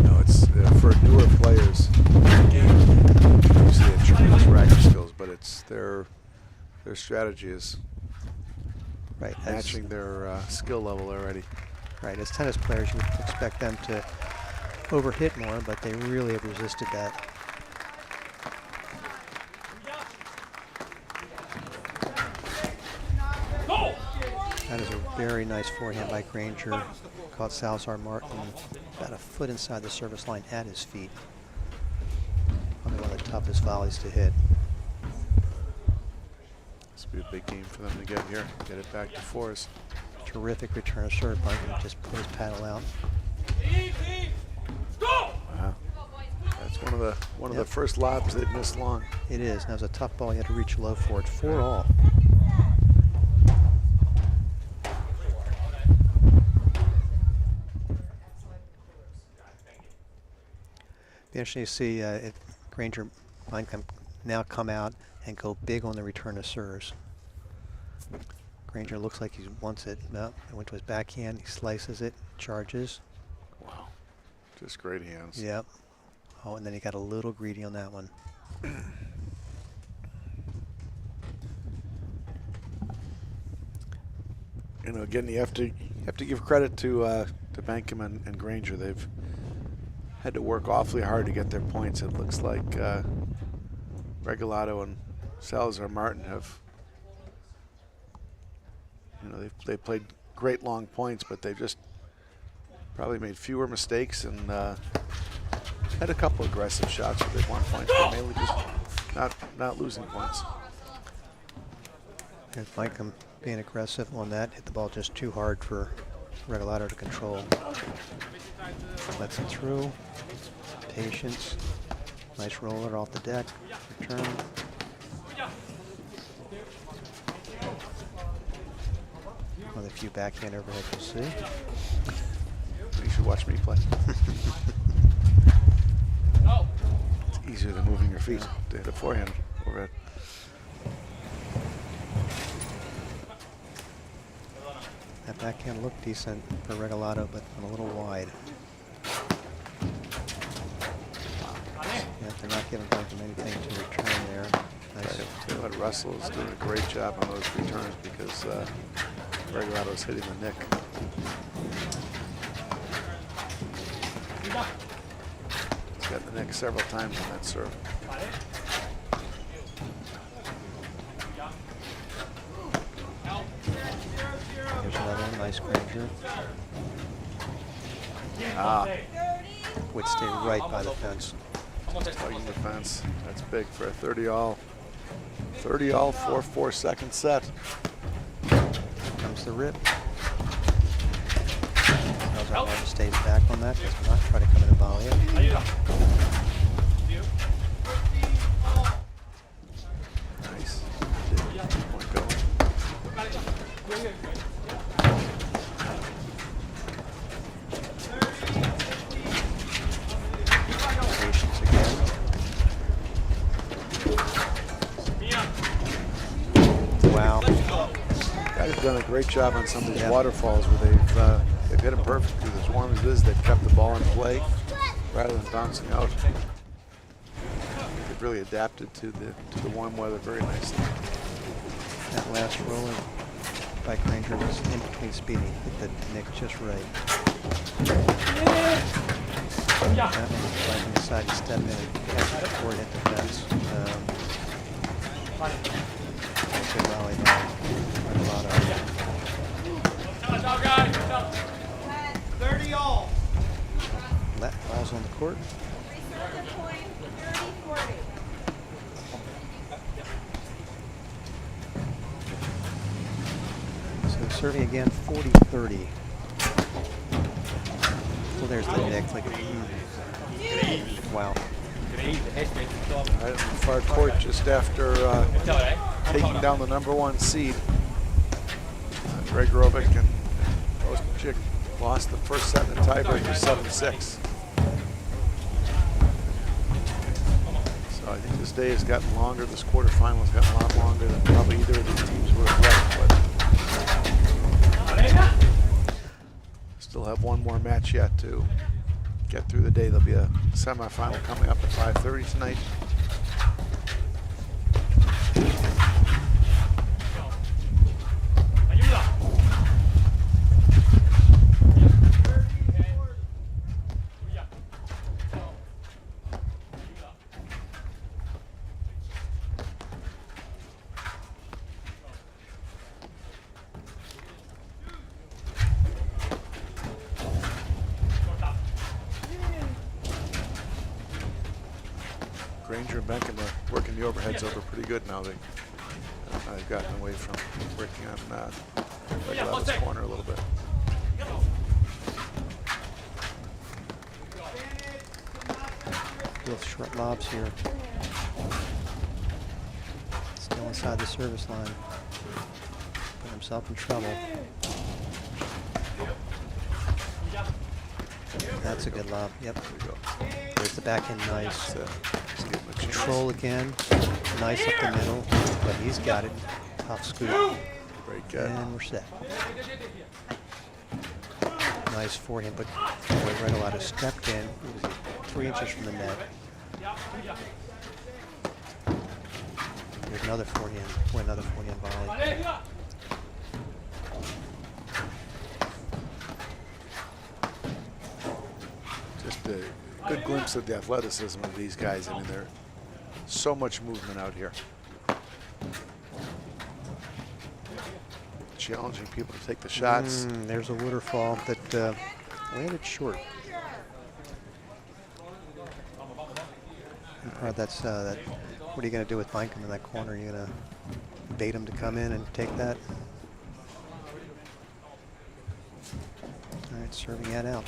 No, it's for newer players. Obviously, they have tremendous racket skills, but it's their strategy is right matching their skill level already. Right, as tennis players, you would expect them to overhit more, but they really have resisted that. That is a very nice forehand by Granger. Caught Salazar Martin about a foot inside the service line at his feet. Probably one of the toughest volleys to hit. This will be a big game for them to get here. Get it back to fours. Terrific return of serve. Benkaim just put his paddle out. Wow. That's one of the first lobs they've missed long. It is. That was a tough ball. You had to reach low for it. 4-all. Be interesting to see if Granger Benkaim now come out and go big on the return of serves. Granger looks like he wants it. No, it went to his backhand. He slices it, charges. Wow. Just great hands. Yep. Oh, and then he got a little greedy on that one. You know, again, you have to give credit to Benkaim and Granger. They've had to work awfully hard to get their points. It looks like Regalado and Salazar Martin have, you know, they played great long points, but they've just probably made fewer mistakes and had a couple aggressive shots where they won points, but mainly just not losing points. Here's Benkaim being aggressive on that. Hit the ball just too hard for Regalado to control. Lets it through. Patience. Nice roller off the deck. Return. One of the few backhand overhead you'll see. You should watch me play. It's easier than moving your feet to hit a forehand overhead. That backhand looked decent for Regalado, but a little wide. Yeah, they're not giving Benkaim anything to return there. Nice. Tell you what, Russell is doing a great job on those returns because Regalado is hitting the nick. He's got the nick several times on that serve. Nice Granger. Ah, Would stay right by the fence. tugging the fence. That's big for a 30 all. 30 all, 4-4 second set. Comes the rip. Salazar stays back on that. Does not try to come in a volley. Nice. Point going. Patience again. Wow. Guys have done a great job on some of these waterfalls where they've hit them perfectly. As warm as it is, they've kept the ball in play rather than bouncing out. They've really adapted to the warm weather very nicely. That last roller by Granger was in between speedy. Hit the nick just right. That one was right on the side to step in and catch it before it hit the fence. Good rally by Regalado. 30 all. That ball's on the court. So serving again, 40-30. Well, there's the nick. Like, wow. Right on the far court just after taking down the #1 seed. Granger and Chick lost the first set in the tiebreaker 7-6. So I think this day has gotten longer. This quarterfinal has gotten a lot longer than probably either of these teams would have liked. But still have one more match yet to get through the day. There'll be a semifinal coming up at 5:30 tonight. Granger and Benkaim are working the overheads over pretty good now. They've gotten away from working on Regalado's corner a little bit. Both short lobs here. Still inside the service line. Put himself in trouble. That's a good lob. Yep. There's the backhand, nice. Control again. Nice up the middle, but he's got it. Tough scoop. Great catch. And we're set. Nice forehand, but boy, Regalado stepped in. It was 3 inches from the net. There's another forehand. Boy, another forehand volley. Just a good glimpse of the athleticism of these guys. I mean, there's so much movement out here. Challenging people to take the shots. There's a waterfall that landed short. That's that. What are you going to do with Benkaim in that corner? Are you going to bait him to come in and take that? All right, serving that out.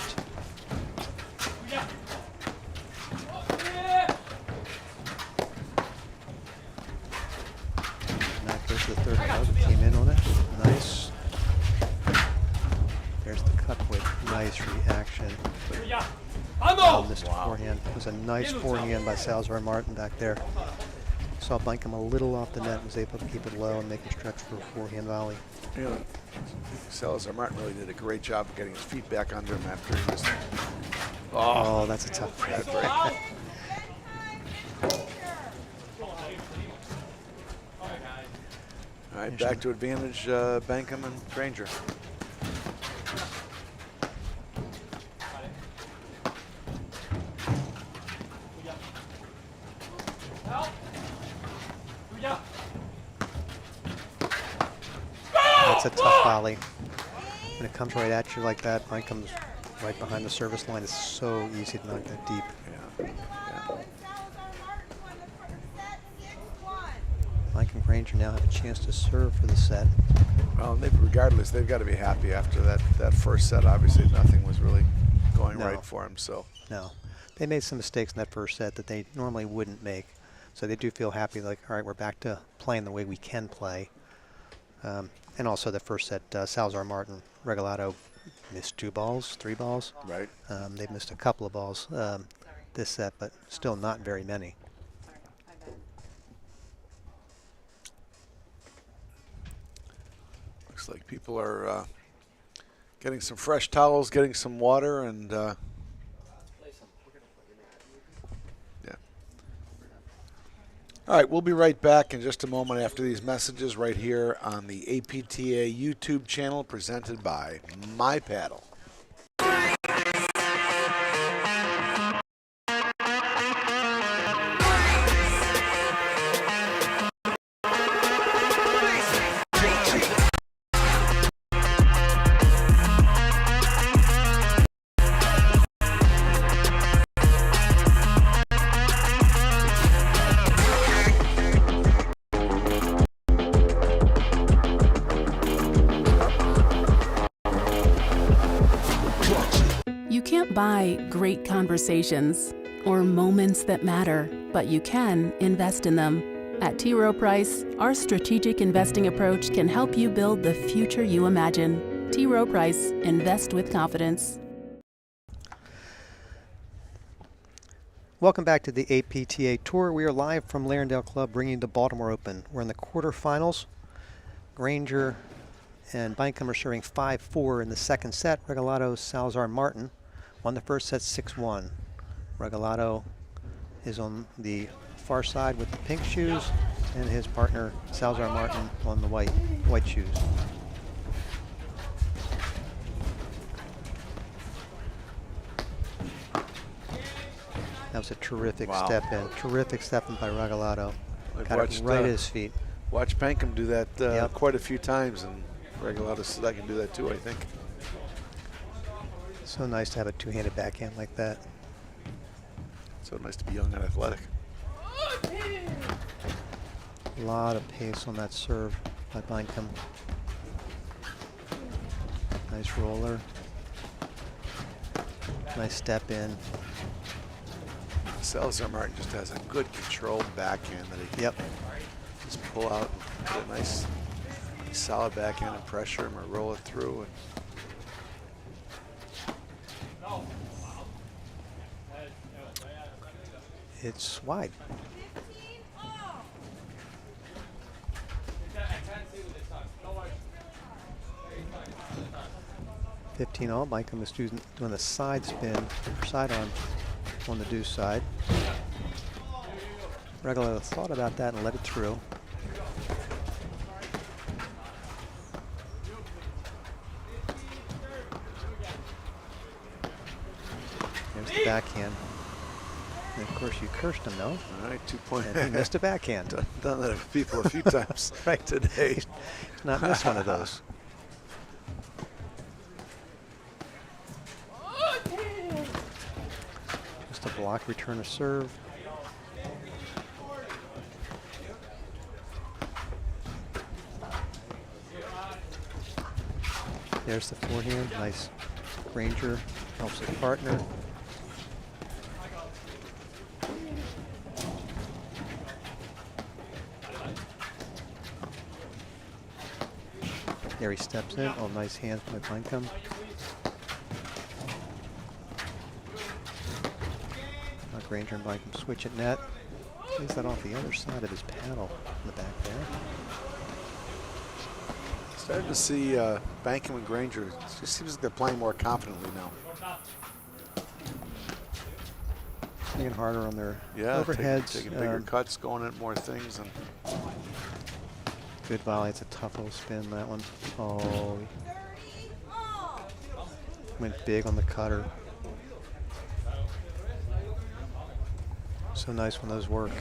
Now goes to the third note. Came in on it. Nice. There's the cut with nice reaction. Missed forehand. It was a nice forehand by Salazar Martin back there. Saw Benkaim a little off the net and was able to keep it low and make a stretch for a forehand volley. You know, Salazar Martin really did a great job of getting his feet back under him after he was. Oh, that's a tough break. All right, back to advantage, Benkaim and Granger. That's a tough volley. When it comes right at you like that, mine comes right behind the service line. It's so easy to knock that deep. Yeah. Mike and Granger now have a chance to serve for the set. Well, regardless, they've got to be happy after that first set. Obviously, nothing was really going right for them. So no, they made some mistakes in that first set that they normally wouldn't make. So they do feel happy, like, all right, we're back to playing the way we can play. And also the first set, Salazar, Martin, Regalado missed 2 balls, 3 balls. right. They've missed a couple of balls this set, but still not very many. Looks like people are getting some fresh towels, getting some water, and yeah. All right, we'll be right back in just a moment after these messages right here on the APTA YouTube channel presented by My Paddle. You can't buy great conversations or moments that matter, but you can invest in them. At T. Rowe Price, our strategic investing approach can help you build the future you imagine. T. Rowe Price, invest with confidence. Welcome back to the APTA Tour. We are live from Larendale Club bringing the Baltimore Open. We're in the quarterfinals. Granger and Benkaim are serving 5-4 in the second set. Regalado, Salazar, Martin won the first set 6-1. Regalado is on the far side with the pink shoes, and his partner Salazar Martin on the white shoes. That was a terrific step in. Terrific step in by Regalado. Got it right at his feet. Watch Benkaim do that quite a few times, and Regalado said I can do that too, I think. So nice to have a two-handed backhand like that. So nice to be young and athletic. A lot of pace on that serve by Benkaim. Nice roller. Nice step in. Salazar Martin just has a good controlled backhand that he can just pull out and put a nice solid backhand and pressure him or roll it through. And it's wide. $15-all. Benkaim is doing the side spin, side arm on the deuce side. Regalado thought about that and let it through. There's the backhand. And of course, you cursed him, though. all right, 2 point. And he missed a backhand. Done that to people a few times right today. He's not missed one of those. Just a block return of serve. There's the forehand. Nice. Granger helps his partner. There he steps in. Oh, nice hands by Benkaim. Granger and Benkaim switch at net. Plays that off the other side of his paddle in the back there. Starting to see Benkaim and Granger. It just seems like they're playing more confidently now. Swinging harder on their overheads. Taking bigger cuts, going at more things. And good volley. It's a tough little spin, that one. Oh. Went big on the cutter. So nice when those work.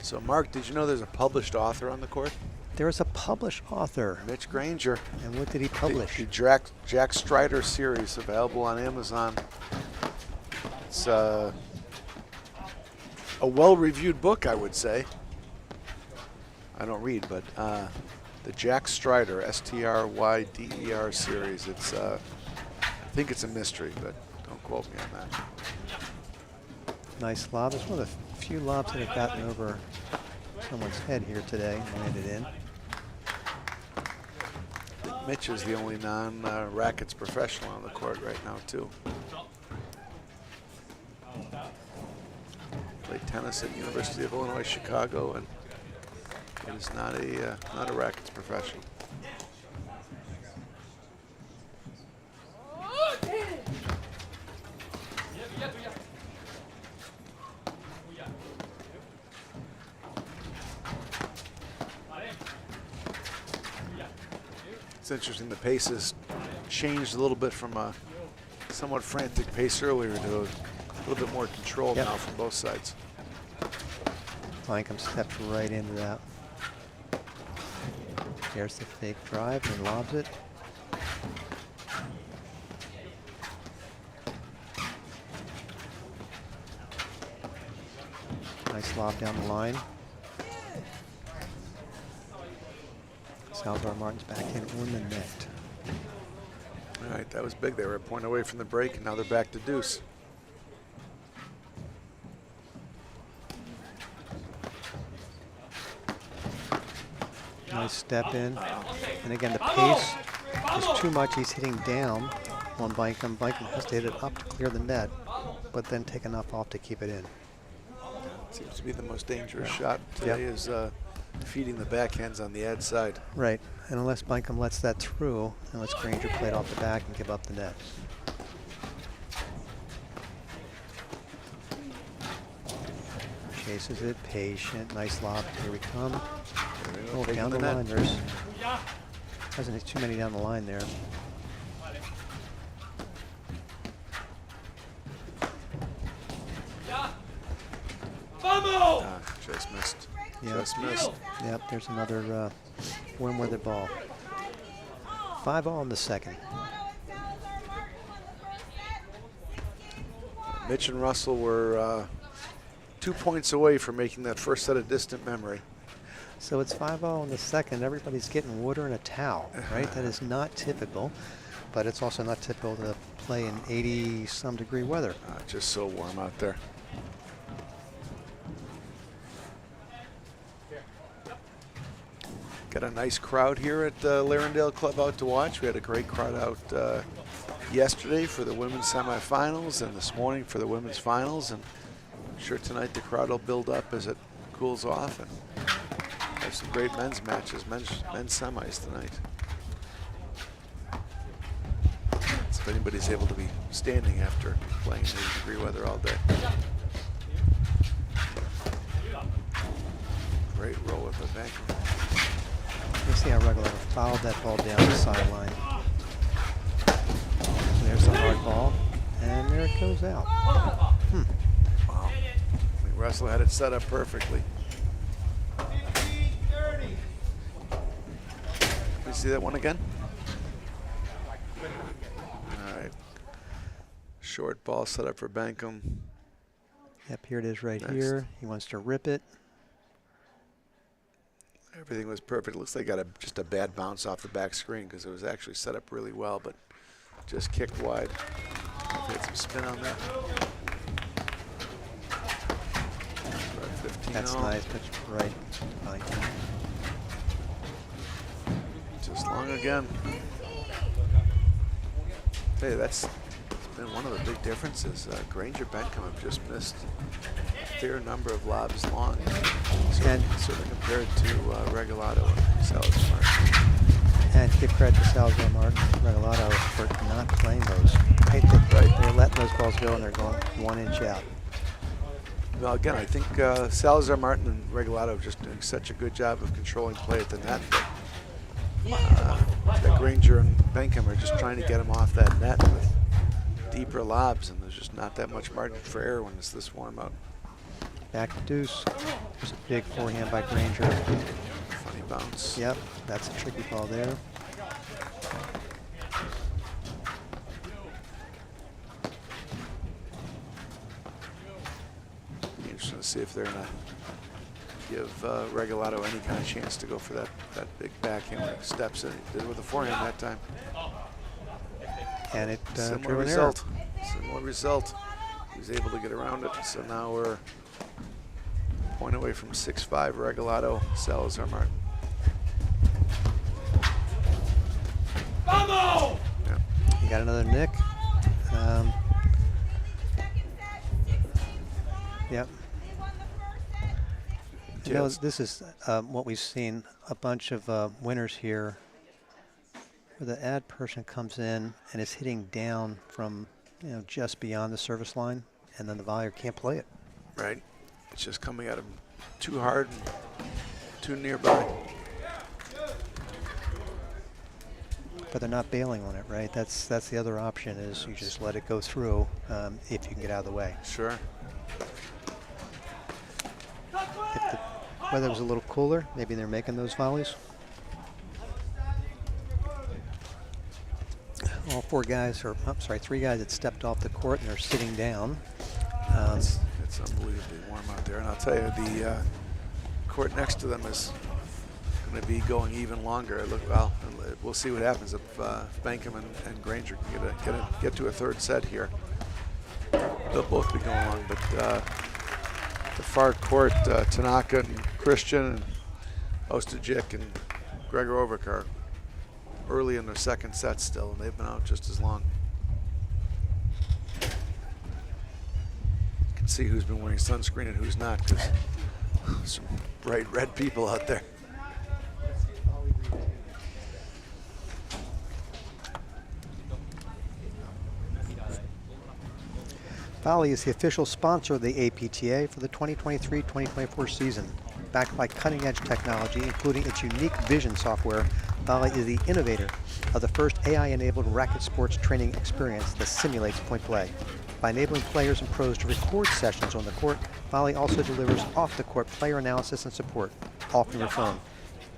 so, Mark, did you know there's a published author on the court? There is a published author. Mitch Granger. And what did he publish? The Jack Strider series, available on Amazon. It's a well-reviewed book, I would say. I don't read, but the Jack Strider, S-T-R-Y-D-E-R series. It's I think it's a mystery, but don't quote me on that. Nice lob. It's one of the few lobs that have gotten over someone's head here today and landed in. I think Mitch is the only non-rackets professional on the court right now, too. Played tennis at University of Illinois Chicago, and is not a rackets professional. It's interesting, the pace has changed a little bit from a somewhat frantic pace earlier to a little bit more controlled now from both sides. Benkaim stepped right into that. There's the fake drive and lobs it. Nice lob down the line. Salazar Martin's backhand on the net. All right, that was big. They were a point away from the break, and now they're back to deuce. Nice step in. And again, the pace is too much. He's hitting down on Benkaim. Benkaim has to hit it up to clear the net, but then take enough off to keep it in. Seems to be the most dangerous shot today is feeding the backhands on the ad side. Right, and unless Benkaim lets that through, and lets Granger play it off the back and give up the net. Chases it, patient, nice lob, here we come. Oh, down the line, there's doesn't hit too many down the line there. Just missed. Yep. Just missed. Yep, there's another warm-weather ball. 5-all in the second. Mitch and Russell were 2 points away from making that first set of distant memory. So it's 5-all in the second. Everybody's getting water and a towel, right? That is not typical, but it's also not typical to play in 80-some degree weather. Just so warm out there. Got a nice crowd here at Larendale Club out to watch. We had a great crowd out yesterday for the women's semifinals and this morning for the women's finals. And I'm sure tonight the crowd will build up as it cools off and have some great men's matches, men's semis tonight. So if anybody's able to be standing after playing in 80-degree weather all day. Great roll with the bank. Let's see how Regalado fouled that ball down the sideline. There's the hard ball, and there it goes out. Wow. I think Russell had it set up perfectly. Can we see that one again? All right. Short ball set up for Benkaim. Yep, here it is right Next. here. He wants to rip it. Everything was perfect. Looks like got just a bad bounce off the back screen because it was actually set up really well, but just kicked wide. Had some spin on that. That's nice, but right. Fine. Just long again. Tell you, that's been one of the big differences. Granger, Benkaim have just missed a fair number of lobs long. Certainly compared to Regalado and Salazar Martin. And give credit to Salazar Martin and Regalado for not playing those. They're letting those balls go and they're going 1 inch out. Well, again, I think Salazar Martin and Regalado are just doing such a good job of controlling play at the net that Granger and Benkaim are just trying to get him off that net with deeper lobs, and there's just not that much margin for error when it's this warm out. Back to deuce. There's a big forehand by Granger. Funny bounce. Yep, that's a tricky ball there. Be interesting to see if they're going to give Regalado any kind of chance to go for that big backhand when he steps in. He did it with a forehand that time. And it Similar drew an result. Similar result. He was able to get around it. So now we're a point away from 6-5 Regalado, Salazar Martin. Vamos! Yeah. You got another nick. Yep. You know, this is what we've seen, a bunch of winners here where the ad person comes in and is hitting down from, you know, just beyond the service line, and then the volleyer can't play it. Right. It's just coming at him too hard and too nearby. But they're not bailing on it, right? That's the other option, is you just let it go through if you can get out of the way. Sure. If the weather was a little cooler, maybe they're making those volleys. All four guys, or I'm sorry, three guys that stepped off the court and are sitting down. It's unbelievably warm out there. And I'll tell you, the court next to them is going to be going even longer. Well, we'll see what happens if Benkaim and Granger can get to a third set here. They'll both be going long, but the far court, Tanaka and Christian and Ostajic and Gregorovic are early in their second set still, and they've been out just as long. You can see who's been wearing sunscreen and who's not, because some bright red people out there. Volley is the official sponsor of the APTA for the 2023-2024 season. Backed by cutting-edge technology, including its unique vision software, Volley is the innovator of the first AI-enabled racket sports training experience that simulates point play. By enabling players and pros to record sessions on the court, Volley also delivers off-the-court player analysis and support, all from your phone.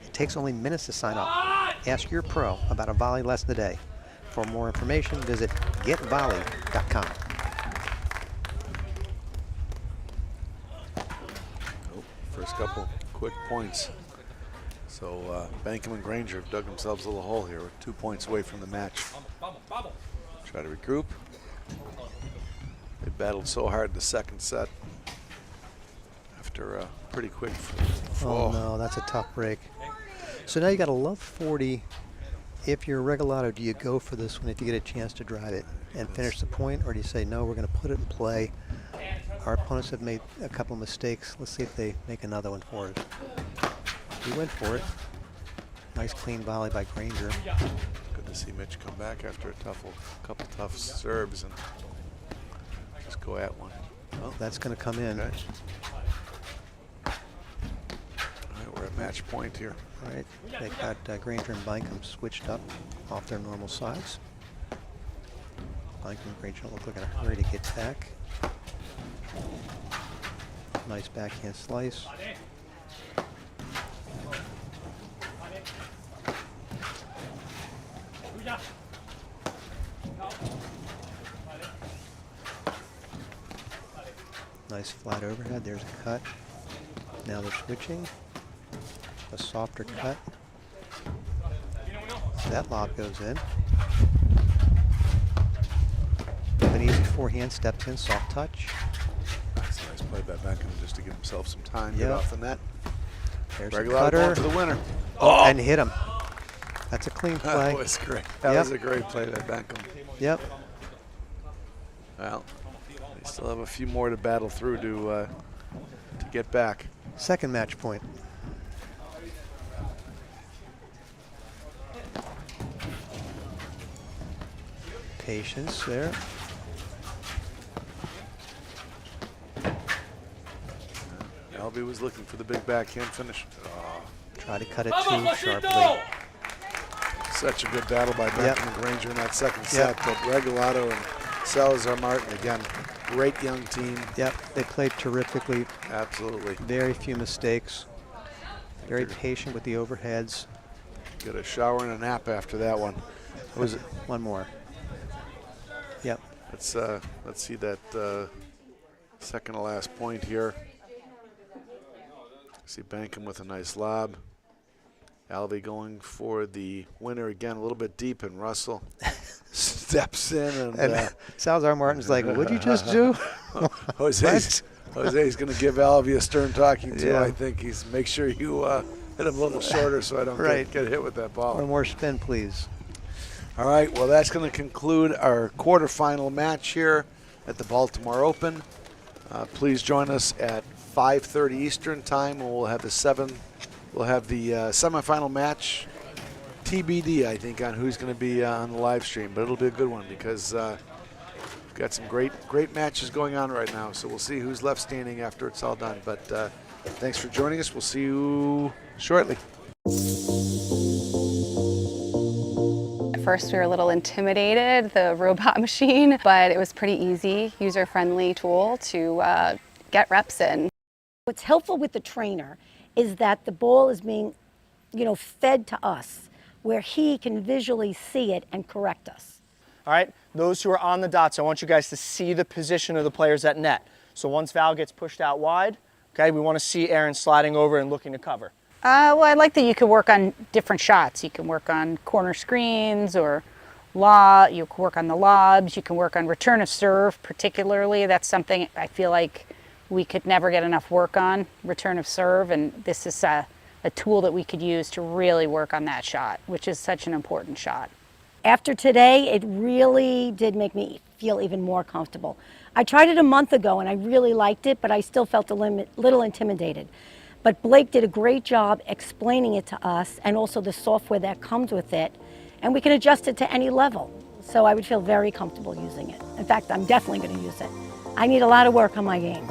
It takes only minutes to sign up. Ask your pro about a Volley lesson a day. For more information, visit getvolley.com. First couple quick points. So Benkaim and Granger have dug themselves a little hole here. We're 2 points away from the match. Try to regroup. They battled so hard the second set after a pretty quick fall. Oh no, that's a tough break. So now you got a love 40. If you're Regalado, do you go for this one if you get a chance to drive it and finish the point, or do you say, no, we're going to put it in play? Our opponents have made a couple of mistakes. Let's see if they make another one for us. He went for it. Nice clean volley by Granger. Good to see Mitch come back after a couple tough serves and just go at one. Well, that's going to come in. Okay. All right, we're at match point here. All right, they got Granger and Benkaim switched up off their normal sides. Benkaim and Granger don't look like in a hurry to get back. Nice backhand slice. Nice flat overhead. There's a cut. Now they're switching. A softer cut. That lob goes in. An easy forehand, steps in, soft touch. That's a nice play by Benkaim just to give himself some time, Yep. get off the net. There's a Regalado cutter. going for the winner. Oh, and hit him. That's a clean play. That was great. That Yep. was a great play by Benkaim. Yep. Well, they still have a few more to battle through to get back. Second match point. Patience there. Albie was looking for the big backhand finish. Oh, Try to cut it too sharply. such a good battle by Benkaim and Granger in that second set. But Regalado and Salazar Martin, again, great young team. Yep, they played terrifically. Absolutely. Very few mistakes. Very patient with the overheads. Get a shower and a nap after that one. Was it? One more. Yep. Let's see that second to last point here. See Benkaim with a nice lob. Alvey going for the winner again, a little bit deep, and Russell steps in. And Salazar Martin's like, what'd you just do? Jose's going to give Alvey a stern talking to. Yeah. I think he's make sure you hit him a little shorter so I don't get hit with that ball. One more spin, please. All right, well, that's going to conclude our quarterfinal match here at the Baltimore Open. Please join us at 5:30 Eastern time, and we'll have the semifinal match TBD, I think, on who's going to be on the live stream. But it'll be a good one because we've got some great matches going on right now. So we'll see who's left standing after it's all done. But thanks for joining us. We'll see you shortly. At first we were a little intimidated, the robot machine, but it was pretty easy, user-friendly tool to get reps in. What's helpful with the trainer is that the ball is being, fed to us, where he can visually see it and correct us. All right, those who are on the dots, I want you guys to see the position of the players at net. So once Val gets pushed out wide, okay, we want to see Aaron sliding over and looking to cover. Well, I like that you could work on different shots. You can work on corner screens or you can work on the lobs, you can work on return of serve particularly. That's something I feel like we could never get enough work on, return of serve, and this is a tool that we could use to really work on that shot, which is such an important shot. After today, it really did make me feel even more comfortable. I tried it a month ago and I really liked it, but I still felt a little intimidated. But Blake did a great job explaining it to us and also the software that comes with it, and we can adjust it to any level. So I would feel very comfortable using it. In fact, I'm definitely going to use it. I need a lot of work on my game.